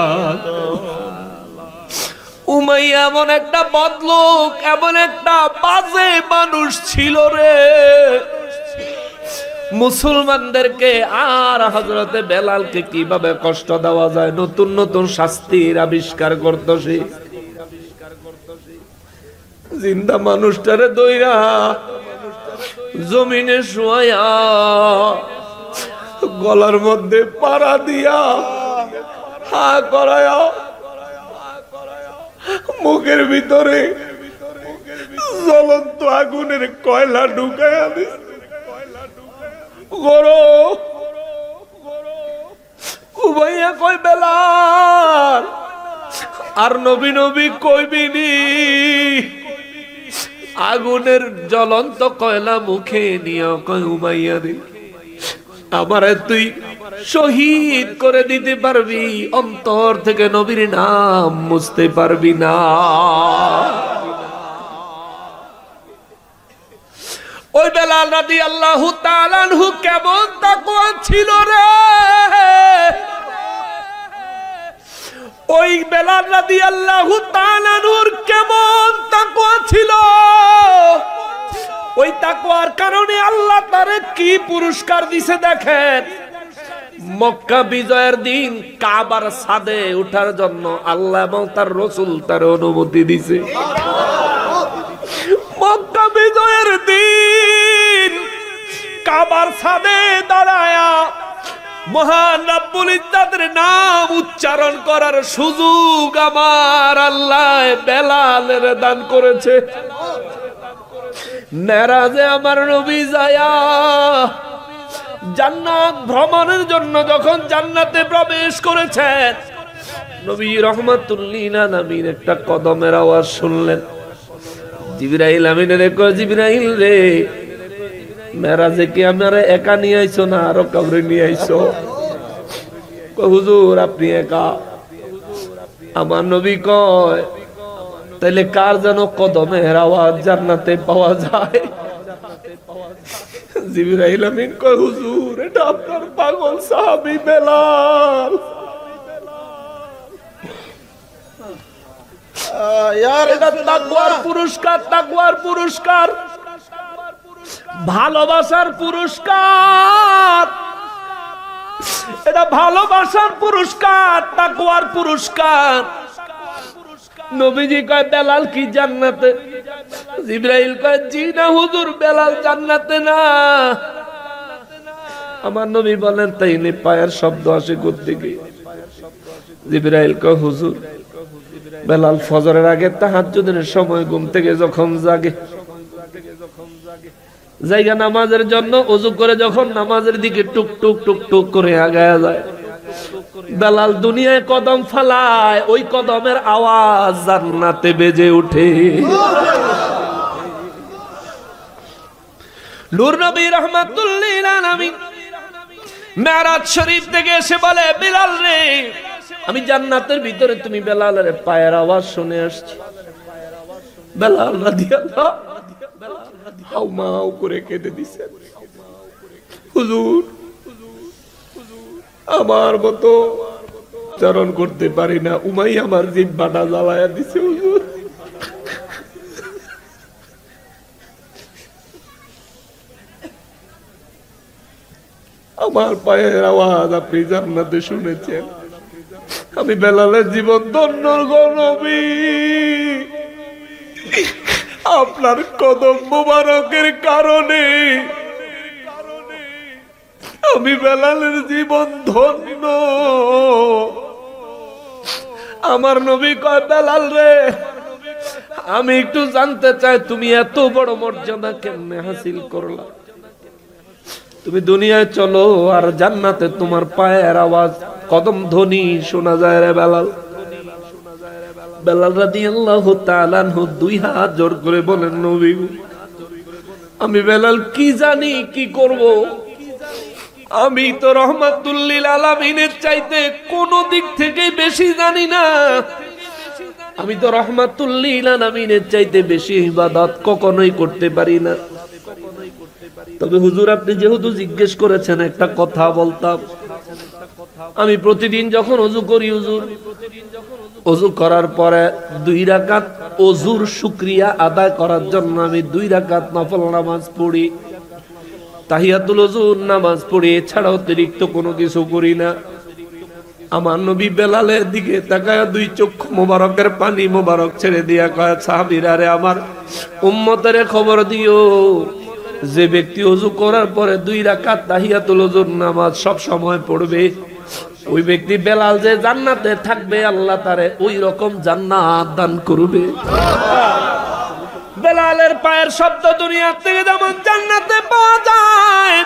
উমাইয়া এমন একটা বদলোক, এমন একটা বাজে মানুষ ছিল রে, মুসলমানদেরকে আর হযরতে বেলালকে কিভাবে কষ্ট দেওয়া যায় নতুন নতুন শাস্তির আবিষ্কার করত সে। জিন্দা মানুষটারে দইরা জমিনে শুয়ায়া গলার মধ্যে পাড়া দিয়া হা করায়া মুখের ভিতরে জ্বলন্ত আগুনের কয়লা ঢুকায়া দিছে। উমাইয়া কই বেলাল আর নবী নবী কইবিনি, আগুনের জ্বলন্ত কয়লা মুখে নিয়ে কই উমাইয়া রে আমারে তুই শহীদ করে দিতে পারবি, অন্তর থেকে নবীর নাম মুছতে পারবি না। ওই বেলাল রাদিয়াল্লাহু তাআলা আনহু কেমন তাকওয়া ছিল রে, ওই বেলাল রাদিয়াল্লাহু তাআলা আনহুর কেমন তাকওয়া ছিল। ওই তাকওয়ার কারণে আল্লাহ তারে কি পুরস্কার দিছে দেখেন। মক্কা বিজয়ের দিন কাবার ছাদে ওঠার জন্য আল্লাহ এবং তার রাসূল তার অনুমতি দিছে। মক্কা বিজয়ের দিন কাবার ছাদে দাঁড়ায়া মহান রব্বুল ইজ্জতের নাম উচ্চারণ করার সুযোগ আমার আল্লাহ বেলালের দান করেছে। মেরাজে আমার নবী যায়া জান্নাত ভ্রমণের জন্য যখন জান্নাতে প্রবেশ করেছেন, নবী রাহমাতুল লিল আলামিন একটা কদমের আওয়াজ শুনলেন। জিবরাইল আমিনের কয়, জিবরাইল রে, মেরাজে কি আমারে একা নিয়ে আইছো না আরো কাউরে নিয়ে আইছো? কয়, হুজুর আপনি একা। আমার নবী কয়, তাইলে কার যেন কদমের আওয়াজ জান্নাতে পাওয়া যায়? জিবরাইল আমিন কয়, হুজুর এটা আপনার পাগল সাহাবী বেলাল। এটা তাকওয়ার পুরস্কার, তাকওয়ার পুরস্কার, ভালোবাসার পুরস্কার, এটা ভালোবাসার পুরস্কার, তাকওয়ার পুরস্কার। নবীজি কয়, বেলাল কি জান্নাতে? জিবরাইল কয়, জি না হুজুর, বেলাল জান্নাতে না। আমার নবী বলেন, তাইলে পায়ের শব্দ আসে কোত্থেকে? জিবরাইল কয়, হুজুর বেলাল ফজরের আগে তাহাজ্জুদের সময় ঘুম থেকে যখন জাগে, জায়গা নামাজের জন্য ওযু করে যখন নামাজের দিকে টুক টুক টুক টুক করে আগায়া যায়, বেলাল দুনিয়ায় কদম ফালায়, ওই কদমের আওয়াজ জান্নাতে বেজে ওঠে। নূর নবী রাহমাতুল লিল আলামিন মেরাজ শরীফ থেকে এসে বলে, বেলাল রে, আমি জান্নাতের ভিতরে তুমি বেলালের পায়ের আওয়াজ শুনে আসছি। বেলাল রাদিয়াল্লাহু হাউমাউ করে কেঁদে দিছেন, হুজুর আমার মতো উচ্চারণ করতে পারি না, উমাইয়া আমার জিহ্বাটা জ্বালায়া দিছে হুজুর। আমার পায়ের আওয়াজ আপনি জান্নাতে শুনেছেন, আমি বেলালের জীবন ধন্য গো নবী। আপনার কদম মোবারকের কারণে আমি বেলালের জীবন ধন্য। আমার নবী কয়, বেলাল রে, আমি একটু জানতে চাই তুমি এত বড় মর্যাদা কেমনে হাসিল করলা? তুমি দুনিয়ায় চলো আর জান্নাতে তোমার পায়ের আওয়াজ কদম ধ্বনি শোনা যায় রে বেলাল। বেলাল রাদিয়াল্লাহু তাআলা আনহু দুই হাত জোর করে বলেন, নবী আমি বেলাল কি জানি কি করব? আমি তো রাহমাতুল লিল আলামিনের চাইতে কোন দিক থেকে বেশি জানি না। আমি তো রাহমাতুল লিল আলামিনের চাইতে বেশি ইবাদত কখনোই করতে পারি না। তবে হুজুর আপনি যেহেতু জিজ্ঞেস করেছেন, একটা কথা বলতাম। আমি প্রতিদিন যখন ওযু করি হুজুর, ওযু করার পরে 2 রাকাত ওযুর শুকরিয়া আদায় করার জন্য আমি 2 রাকাত নফল নামাজ পড়ি, তাহিয়াতুল ওযুর নামাজ পড়ি, এছাড়া অতিরিক্ত কোনো কিছু করি না। আমার নবী বেলালের দিকে তাকায়া 2 চক্ষু মোবারকের পানি মোবারক ছেড়ে দিয়া কয়, সাহাবীরা রে, আমার উম্মতের খবর দিও, যে ব্যক্তি ওযু করার পরে 2 রাকাত তাহিয়াতুল ওযুর নামাজ সব সময় পড়বে, ওই ব্যক্তি বেলাল যে জান্নাতে থাকবে, আল্লাহ তারে ওই রকম জান্নাত দান করবে। বেলালের পায়ের শব্দ দুনিয়া থেকে যেমন জান্নাতে পাওয়া যায়,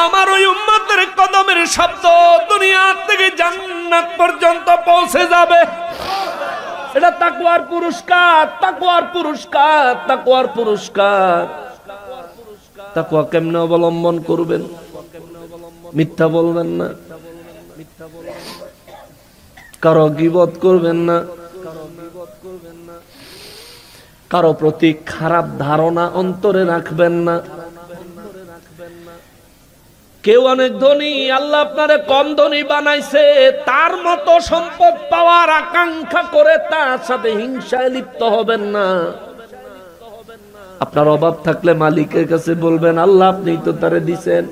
আমার ওই উম্মতের কদমের শব্দ দুনিয়া থেকে জান্নাত পর্যন্ত পৌঁছে যাবে। এটা তাকওয়ার পুরস্কার, তাকওয়ার পুরস্কার, তাকওয়ার পুরস্কার। তাকওয়া কেমনে অবলম্বন করবেন? মিথ্যা বলবেন না, কারো গীবত করবেন না, কারো প্রতি খারাপ ধারণা অন্তরে রাখবেন না। কেউ অনেক ধনী, আল্লাহ আপনারে কম ধনী বানাইছে, তার মতো সম্পদ পাওয়ার আকাঙ্ক্ষা করে তার সাথে হিংসায় লিপ্ত হবেন না। আপনার অভাব থাকলে মালিকের কাছে বলবেন, আল্লাহ আপনি তো তারে দিছেন,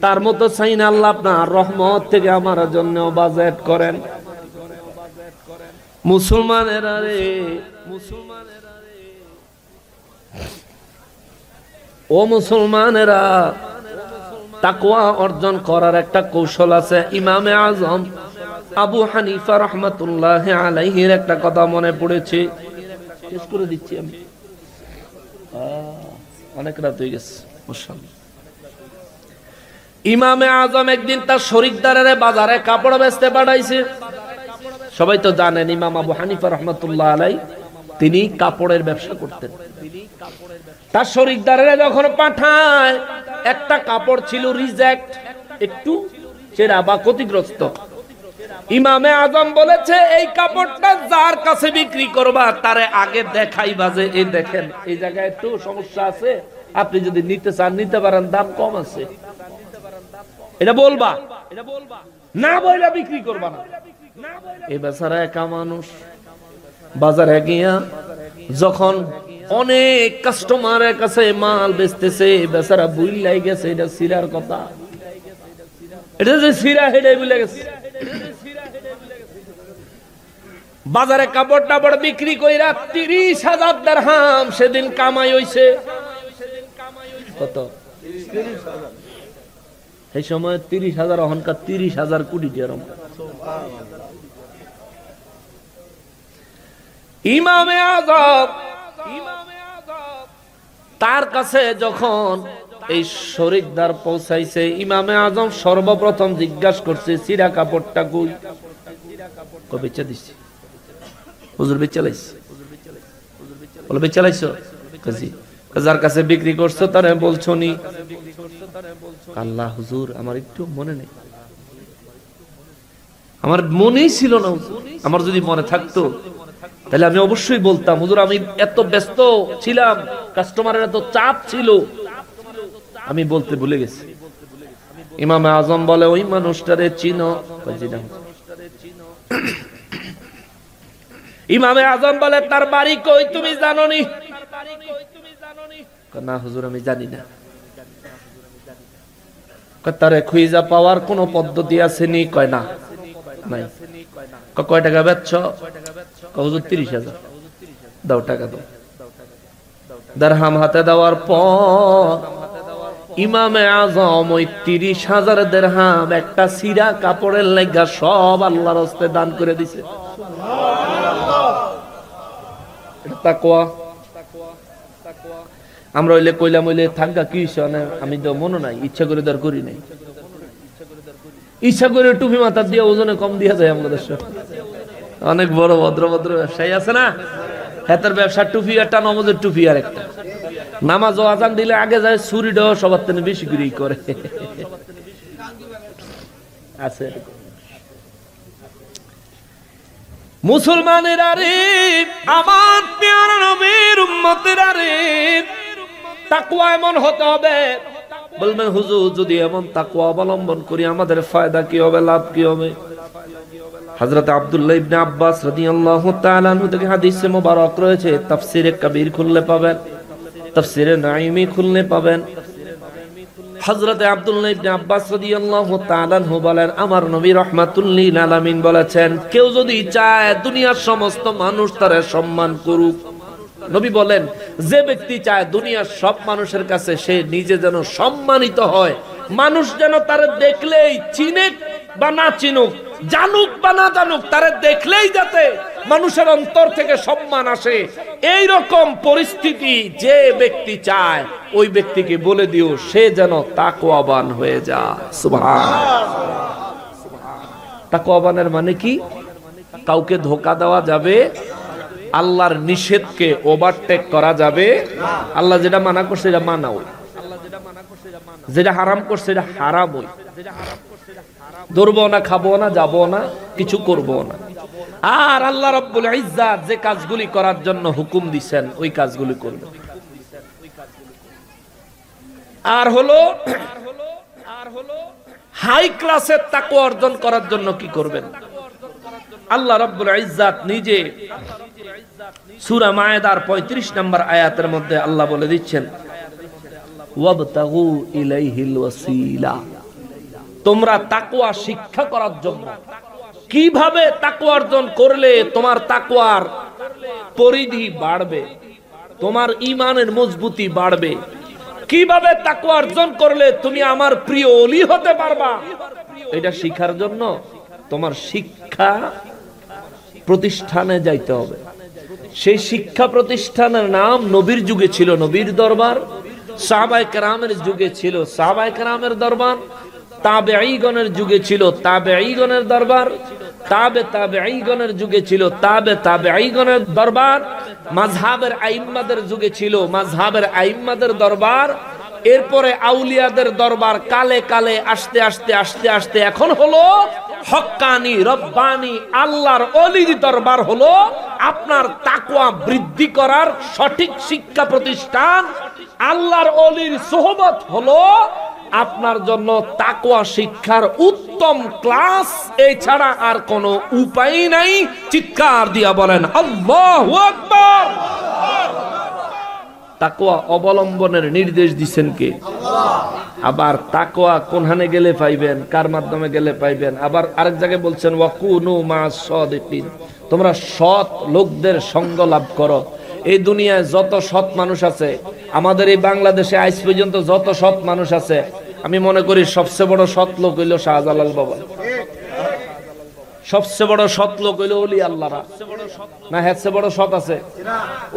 তার মতো চাই না, আল্লাহ আপনার রহমত থেকে আমার জন্য বাজেট করেন। মুসলমানেরা রে, ও মুসলমানেরা, তাকওয়া অর্জন করার একটা কৌশল আছে। ইমামে আজম আবু হানিফা রাহমাতুল্লাহি আলাইহির একটা কথা মনে পড়েছে, শেষ করে দিচ্ছি আমি, অনেক রাত হয়ে গেছে। ইমামে আজম একদিন তার শরিকদারের বাজারে কাপড় বেচতে পাঠাইছে। সবাই তো জানেন ইমাম আবু হানিফা রাহমাতুল্লাহ আলাইহি তিনি কাপড়ের ব্যবসা করতেন। তার শরিকদারের যখন পাঠায়, একটা কাপড় ছিল রিজেক্ট, একটু ছেঁড়া বা ক্ষতিগ্রস্ত। ইমামে আজম বলেছে, এই কাপড়টা যার কাছে বিক্রি করবা তারে আগে দেখাইবা যে এই দেখেন এই জায়গায় একটু সমস্যা আছে, আপনি যদি নিতে চান নিতে পারেন, দাম কম আছে, এটা বলবা, না বইলা বিক্রি করবা না। এই বেচারা একা মানুষ, বাজারে গিয়া যখন অনেক কাস্টমারের কাছে মাল বেচতেছে, বেচারা বুইলাই গেছে এটা সিরার কথা, এটা যে সিরা হেডাই বুইলা গেছে। বাজারে কাপড় টাপড় বিক্রি কইরা 30,000 দিরহাম সেদিন কামাই হইছে। কত? এই সময় 30,000, অহংকার 30,000 কোটি টাকা। ইমামে আজম তার কাছে যখন এই শরিকদার পৌঁছাইছে, ইমামে আজম সর্বপ্রথম জিজ্ঞাসা করছে, সিরা কাপড়টা কই? বেচা দিছি হুজুর, বেচা লাইছি। বলে বেচা লাইছো? যার কাছে বিক্রি করছো তারে বলছো নি? আল্লাহ হুজুর, আমার একটু মনে নেই, আমার মনেই ছিল না হুজুর, আমার যদি মনে থাকতো তাহলে আমি অবশ্যই বলতাম। হুজুর আমি এত ব্যস্ত ছিলাম, কাস্টমারের এত চাপ ছিল, আমি বলতে ভুলে গেছি। ইমামে আজম বলে, ওই মানুষটারে চিনো? ইমামে আজম বলে, তার বাড়ি কই তুমি জানো নি? না হুজুর আমি জানি না। তারে খুঁজা পাওয়ার কোন পদ্ধতি আছে নি? কয় না, নাই। কয় টাকা বেচছ? হুজুর 30,000। দাও, টাকা দাও। দিরহাম হাতে দেওয়ার পর ইমামে আজম ওই 30,000 দিরহাম একটা সিরা কাপড়ের লাগা সব আল্লাহর রাস্তায় দান করে দিছে। এটা তাকওয়া। আমরা হইলে কইলাম হইলে থাকা কি হইছে, আমি তো মনে নাই, ইচ্ছা করে দর করি নাই। ইচ্ছা করে টুপি মাথা দিয়ে ওজনে কম দিয়া যায় আমাদের দেশে। অনেক বড় ভদ্র ভদ্র ব্যবসায়ী আছে না, হাতের ব্যবসা টুপি একটা, নমাজের টুপি আর একটা। নামাজ ও আজান দিলে আগে যায়, চুরিটাও সবার থেকে বেশি করেই করে আছে। মুসলমানেরা রে, আমার প্যারা নবীর উম্মতেরা রে, তাকওয়া এমন হতে হবে। বলবেন হুজুর যদি এমন তাকওয়া অবলম্বন করি আমাদের ফায়দা কি হবে, লাভ কি হবে? হযরত আব্দুল্লাহ ইবনে আব্বাস রাদিয়াল্লাহু তাআলা আনহু থেকে হাদিসে মোবারক রয়েছে, তাফসীরে কবীর খুললে পাবেন, তাফসীরে নাঈমি খুললে পাবেন। হযরত আব্দুল্লাহ ইবনে আব্বাস রাদিয়াল্লাহু তাআলা আনহু বলেন, আমার নবী রাহমাতুল লিল আলামিন বলেছেন, কেউ যদি চায় দুনিয়ার সমস্ত মানুষ তারে সম্মান করুক, নবী বলেন যে ব্যক্তি চায় দুনিয়ার সব মানুষের কাছে সে নিজে যেন সম্মানিত হয়, মানুষ যেন তারে দেখলেই চিনে বা না চিনুক, জানুক বা না জানুক, তারে দেখলেই যাতে মানুষের অন্তর থেকে সম্মান আসে, এই রকম পরিস্থিতি যে ব্যক্তি চায় ওই ব্যক্তিকে বলে দিও সে যেন তাকওয়াবান হয়ে যায়। সুবহানাল্লাহ। তাকওয়াবানের মানে কি? কাউকে ধোঁকা দেওয়া যাবে, আল্লাহর নিষেধকে ওভারটেক করা যাবে, আল্লাহ যেটা মানা করছে এটা মানাও। যেটা হারাম করছে এটা হারামই। ধরবো না, খাবো না, যাবো না, কিছু করবো না। আর আল্লাহ রাব্বুল ইজ্জাত যে কাজগুলি করার জন্য হুকুম দিবেন ওই কাজগুলি করবে। আর হলো হাই ক্লাসের তাকওয়া অর্জন করার জন্য কি করবেন? আল্লাহ রাব্বুল ইজ্জাত নিজে সূরা মায়েদার 35 নম্বর আয়াতের মধ্যে আল্লাহ বলে দিচ্ছেন, ওয়াবতাগু ইলাইহিল ওয়াসিলা। তোমরা তাকওয়া শিক্ষা করার জন্য, কিভাবে তাকওয়া অর্জন করলে তোমার তাকওয়ার পরিধি বাড়বে, তোমার ঈমানের মজবুতি বাড়বে, কিভাবে তাকওয়া অর্জন করলে তুমি আমার প্রিয় ওলি হতে পারবা, এটা শিখার জন্য তোমার শিক্ষা প্রতিষ্ঠানে যাইতে হবে। সেই শিক্ষা প্রতিষ্ঠানের নাম নবীর যুগে ছিল নবীর দরবার, সাহাবায়ে কেরামের যুগে ছিল সাহাবায়ে কেরামের দরবার, তাবেঈগণের যুগে ছিল তাবেঈগণের দরবার, তাবেঈগণের যুগে ছিল তাবেঈগণের দরবার, মাযহাবের আইম্মাদের যুগে ছিল মাযহাবের আইম্মাদের দরবার, এরপরে আউলিয়াদের দরবার। কালে কালে আস্তে আস্তে আস্তে আস্তে এখন হলো হক্কানি রব্বানি আল্লাহর ওলির দরবার, হলো আপনার তাকওয়া বৃদ্ধি করার সঠিক শিক্ষা প্রতিষ্ঠান। আল্লাহর ওলির সোহবত হলো আপনার জন্য তাকওয়া শিক্ষার উত্তম ক্লাস। এছাড়া আর কোনো উপায় নাই। চিৎকার দিয়া বলেন আল্লাহু আকবার। তাকওয়া অবলম্বনের নির্দেশ দিচ্ছেন কে? আবার তাকওয়া কোনখানে গেলে পাইবেন, কার মাধ্যমে গেলে পাইবেন? আবার আরেক জায়গায় বলছেন ওয়াকুনু মা'আস সাদিকিন, তোমরা সৎ লোকদের সঙ্গ লাভ করো। এই দুনিয়ায় যত সৎ মানুষ আছে, আমাদের এই বাংলাদেশে আজ পর্যন্ত যত সৎ মানুষ আছে, আমি মনে করি সবচেয়ে বড় সৎ লোক হইল শাহজালাল বাবা। সবচেয়ে বড় সৎ লোক হইল ওলি আল্লাহরা। না এর চেয়ে বড় সৎ আছে?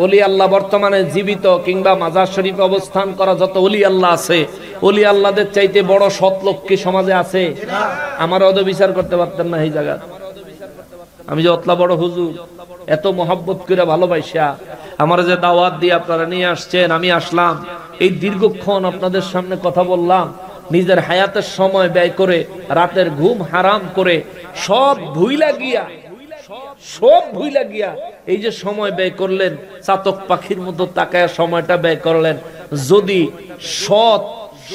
ওলি আল্লাহ বর্তমানে জীবিত কিংবা মাজার শরীফে অবস্থান করা যত ওলি আল্লাহ আছে, ওলি আল্লাহদের চাইতে বড় সৎ লোক কি সমাজে আছে? আমার অদ বিচার করতে পারতেন না এই জায়গা। আমি যে অতলা বড় হুজুর, এত মহব্বত করে ভালোবাসা আমার যে দাওয়াত দিয়ে আপনারা নিয়ে আসছেন, আমি আসলাম, এই দীর্ঘক্ষণ আপনাদের সামনে কথা বললাম, নিজের হায়াতের সময় ব্যয় করে, রাতের ঘুম হারাম করে, সব ভুইলা গিয়া এই যে সময় ব্যয় করলেন, চাতক পাখির মতো তাকায় সময়টা ব্যয় করলেন। যদি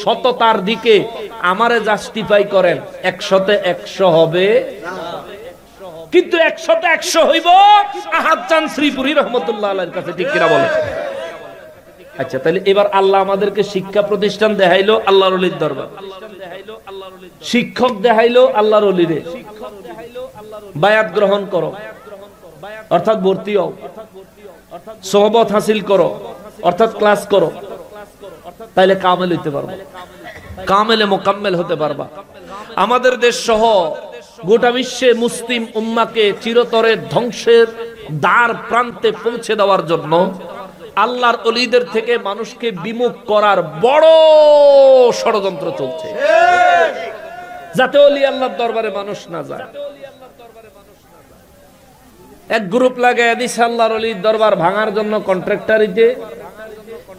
সততার দিকে আমারে জাস্টিফাই করেন, 100-তে 100 হবে, কিন্তু 100-তে 100 হইব আহাদ চাঁদ শ্রীপুরী রহমতুল্লাহ আলাইহির কাছে। ঠিক কিনা বলেন? আচ্ছা, তাহলে এবার আল্লাহ আমাদেরকে শিক্ষা প্রতিষ্ঠান দেখাইলো আল্লাহর ওলির দরবার, শিক্ষক দেখাইলো আল্লাহর ওলিরে। বায়াত গ্রহণ করো, অর্থাৎ ভর্তি হও, সোহবত হাসিল করো, অর্থাৎ ক্লাস করো, তাইলে কামেল হইতে পারবা, কামেলে মোকাম্মেল হতে পারবা। আমাদের দেশ সহ গোটা বিশ্বে মুসলিম উম্মাকে চিরতরে ধ্বংসের দ্বার প্রান্তে পৌঁছে দেওয়ার জন্য আল্লাহর ওলিদের থেকে মানুষকে বিমুখ করার বড় ষড়যন্ত্র চলছে, যাতে ওলি আল্লাহর দরবারে মানুষ না যায়। এক গ্রুপ লাগায় দিছে আল্লাহর ওলির দরবার ভাঙার জন্য কন্ট্রাক্টরিতে,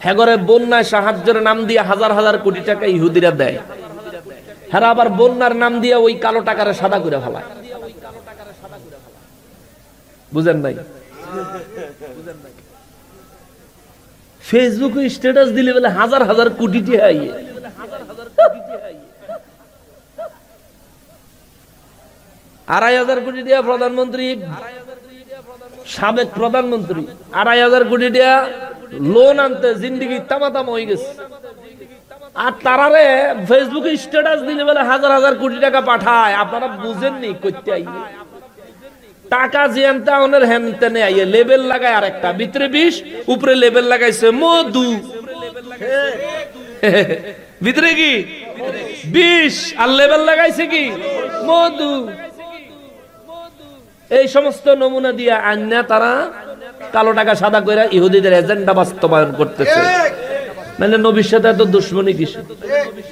হেগরে বন্যায় সাহায্যের নাম দিয়ে হাজার হাজার কোটি টাকা ইহুদিরা দেয়। হ্যাঁ, আবার বন্যার নাম দিয়ে ওই কালো টাকারে সাদা করে ফেলায়। বুঝেন নাই? ফেসবুকে স্ট্যাটাস দিলে বলে হাজার হাজার কোটি টাকা, 2,500 কোটি টাকা প্রধানমন্ত্রী, সাবেক প্রধানমন্ত্রী 2,500 কোটি টাকা লোন আনতে জিন্দিগি তামাতাম হয়ে গেছে। আর তারারে ফেসবুকে স্ট্যাটাস দিলে বলে হাজার হাজার কোটি টাকা পাঠায়। আপনারা বুঝেননি করতে আইয়ে টাকা জিয়ানতে ওনের হেনতেনে আইয়ে লেবেল লাগায়, আর একটা ভিতরে বিষ, উপরে লেবেল লাগাইছে মধু, ভিতরে কি বিষ, আর লেবেল লাগাইছে কি মধু। এই সমস্ত নমুনা দিয়া আন্না তারা কালো টাকা সাদা কইরা ইহুদিদের এজেন্ডা বাস্তবায়ন করতেছে। মানে নবীর সাথে এত দুশ্মনী কিসে?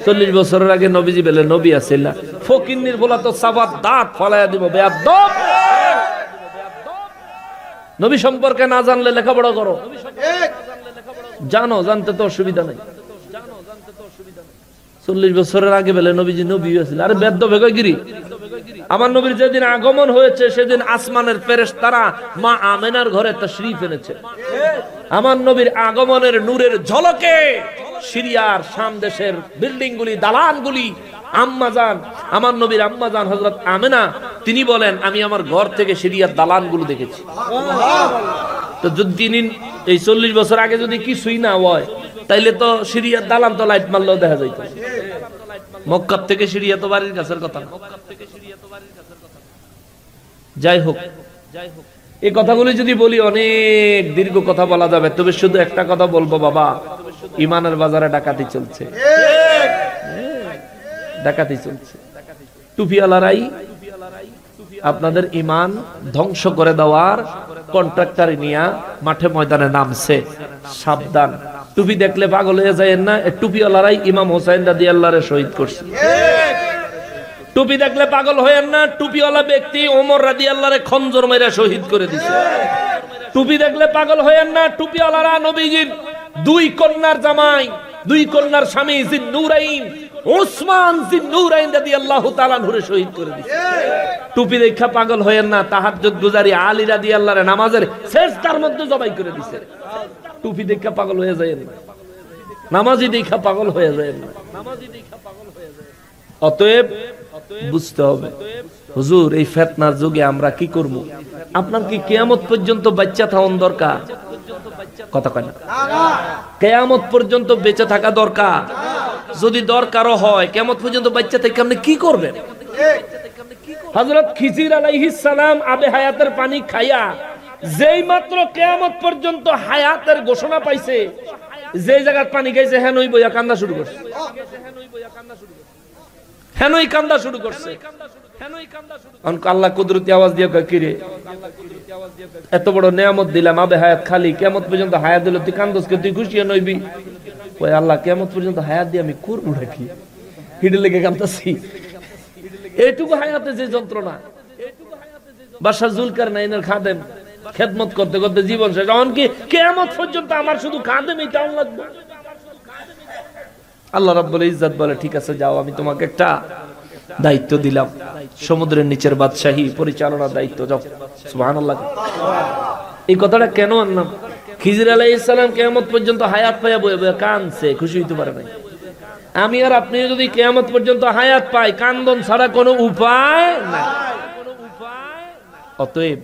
40 বছরের আগে নবীজি বলে নবী আছে না, ফকিন্নির বলা তো সাবাত দাঁত ফলাইয়া দিব বেয়াদব। নবী সম্পর্কে না জানলে লেখাপড়া করো, জানো, জানতে তো অসুবিধা নাই। 40 বছরের আগে বেলে নবীজি নবী হয়েছিল। আরে বেদ্য বেগগিরি, আমার নবীর যেদিন আগমন হয়েছে সেদিন আসমানের ফেরেশতারা মা আমেনার ঘরে তাশরীফ এনেছে। আমার নবীর আগমনের নূরের ঝলকে সিরিয়ার শাম দেশের বিল্ডিং গুলি, দালানগুলি, আম্মাজান, আমার নবীর আম্মাজান হযরত আমেনা তিনি বলেন আমি আমার ঘর থেকে সিরিয়ার দালানগুলো দেখেছি। তো যদি তিনি এই 40 বছর আগে যদি কিছুই না হয় তাইলে তো সিরিয়ার দালান তো লাইট মারলেও দেখা যাইত। মক্কা থেকে সিরিয়া তো বাড়ির কাছের কথা না। যাই হোক, এই কথাগুলো যদি বলি অনেক দীর্ঘ কথা বলা যাবে, তবে শুধু একটা কথা বলবো, বাবা ইমানের বাজারে ডাকাতি চলছে, ডাকাতি চলছে। টুপিওয়ালারাই আপনাদের ইমান ধ্বংস করে দেওয়ার কন্ট্রাক্টর নিয়ে মাঠে ময়দানে নামছে, সাবধান। টুপি দেখলে পাগল হয়ে যায় না, টুপিওয়ালারাই ইমাম হোসেন রাদিয়াল্লাহু আনহু শহীদ করছে। টুপি দেখলে পাগল হয়েন না, টুপিওয়ালা ব্যক্তি ওমর রাদিয়াল্লাহু আনহু খঞ্জর মেরে শহীদ করে দিয়েছে। টুপি দেখলে পাগল হয়েন না, টুপিওয়ালারা নবীজির 2 কন্যার জামাই, 2 কন্যার স্বামী জিন্নুরাইন ওসমান জিন্নুরাইন রাদিয়াল্লাহু তাআলা আনহু শহীদ করে দিয়েছে। টুপি দেখা পাগল হয়েন না, তাহাজ্জুদ গুজারি আলী রাদিয়াল্লাহু আনহু নামাজের সিজদার মধ্যে জবাই করে দিয়েছে। টুপি দেখা পাগল হয়ে যায় না, নামাজি দেখা পাগল হয়ে যায় না। অতএব বুঝতে হবে, হুজুর এই ফিতনার যুগে আমরা কি করব? আপনার কি কিয়ামত পর্যন্ত বাচ্চা থাকুন দরকার? কথা কয় না, কিয়ামত পর্যন্ত বেঁচে থাকা দরকার। যদি দরকারও হয় কিয়ামত পর্যন্ত বাচ্চা থেকে আপনি কি করবেন? হযরত খিজির আলাইহিস সালাম আবে হায়াতের পানি খাইয়া যেই মাত্র কিয়ামত পর্যন্ত হায়াতের ঘোষণা পাইছে, যেই জায়গার পানি খাইছে হেনই বইয়া কান্দা শুরু করছে, হেনই কান্দা শুরু করছে। আল্লাহ কুদরতি আওয়াজ দিয়ে কয়, কিরে এত বড় নিয়ামত দিলাম, আবে হায়াত খালি, কিয়ামত পর্যন্ত হায়াত দিল, তুই কান্দস কে? তুই খুশি নইবি? কয় আল্লাহ কিয়ামত পর্যন্ত হায়াত দিয়ে আমি করব নাকি? হিডে লেগে কান্দাছি। এইটুকু হায়াতে যে যন্ত্রণা। বাদশা জুলকারনাইনের খাদেম খেদমত করতে করতে জীবন শেষ, এমনকি কিয়ামত পর্যন্ত আমার শুধু খাদেমই টাউন লাগবে। আল্লাহ রাব্বুল ইজ্জত বলে, ঠিক আছে যাও, আমি তোমাকে একটা দায়িত্ব দিলাম, সমুদ্রের নিচের বাদশাহী পরিচালনার দায়িত্ব, যাও। সুবহানাল্লাহ। এই কথাটা কেন আনলাম? খিজির আলাইহিস সালাম কিয়ামত পর্যন্ত হায়াত পাইয়া বয়ে বয়ে কাঁদছে, খুশি হইতে পারে নাই। আমি আর আপনি যদি কিয়ামত পর্যন্ত হায়াত পাই, কান্দন ছাড়া কোনো উপায় নাই। অতএব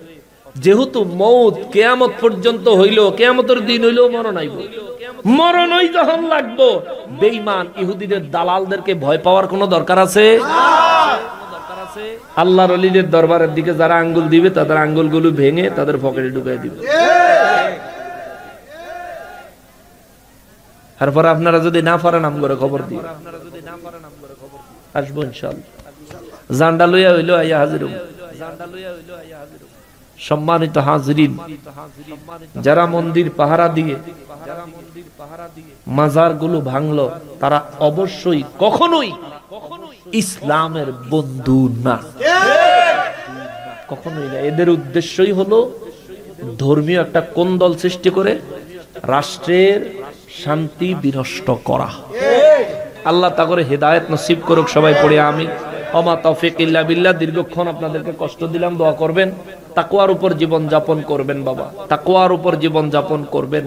যেহেতু মৌত কিয়ামত পর্যন্ত হইল, কিয়ামতের দিন হইল মরণ আইব, মরণই যখন লাগবো, বেঈমান ইহুদিদের দালালদেরকে ভয় পাওয়ার কোনো দরকার আছে? আল্লাহর ওলিদের দরবারের দিকে যারা আঙ্গুল দিবে তাদের আঙ্গুলগুলো ভেঙে তাদের পকেটে ঢুকিয়ে দিবে। তারপর আপনারা যদি না পারেন নাম করে খবর দিন, আসবো ইনশাআল্লাহ। জান্ডা লইয়া হইলো আইয়া হাজির হবো। সম্মানিত হাজিরিন, যারা মন্দির পাহারা দিয়ে মাজার গুলো ভাঙলো, তারা অবশ্যই কখনোই ইসলামের বন্ধু না, কখনোই না। এদের উদ্দেশ্যই হলো ধর্মীয় একটা কোন্দল সৃষ্টি করে রাষ্ট্রের শান্তি বিনষ্ট করা। আল্লাহ তা করে হেদায়েত নসিব করুক। সবাই পড়ে আমিন। ওমা তৌফিক ইল্লা বিল্লাহ। দীর্ঘক্ষণ আপনাদেরকে কষ্ট দিলাম, দোয়া করবেন, তাকওয়ার উপর জীবন যাপন করবেন। বাবা তাকওয়ার উপর জীবন যাপন করবেন,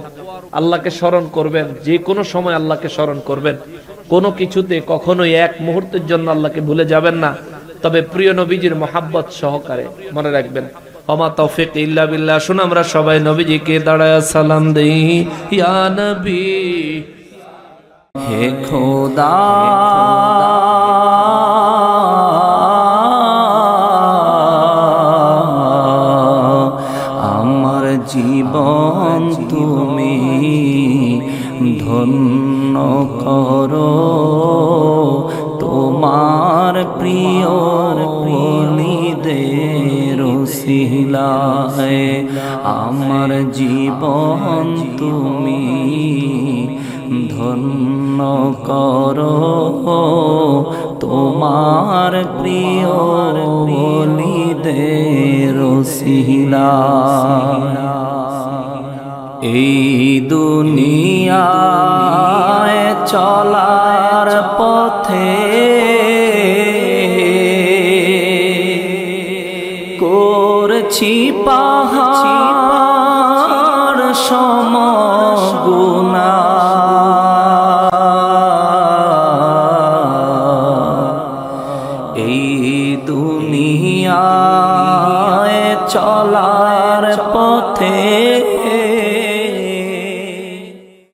আল্লাহকে স্মরণ করবেন, যে কোনো সময় আল্লাহকে স্মরণ করবেন। কোনো কিছুতে কখনোই এক মুহূর্তের জন্য আল্লাহকে ভুলে যাবেন না, তবে প্রিয় নবীজির মহাব্বত সহকারে মনে রাখবেন। ওমা তৌফিক ইল্লা বিল্লাহ। শুন আমরা সবাই নবীজিকে দাঁড়ায় সালাম দেই, ইয়া নবী। হে খোদা আমার জীবন তুমি ধন্য করো, তোমার প্রিয় ওলিদের ওসিলায় আমার জীবন তুমি ধন্য করো, তোমার প্রিয় ওলিদের ওসিলায়। এই দুনিয়ায় চলা চলার পথে করছি পাহাড় সম গুনাহ। এই দুনিয়ায় চলা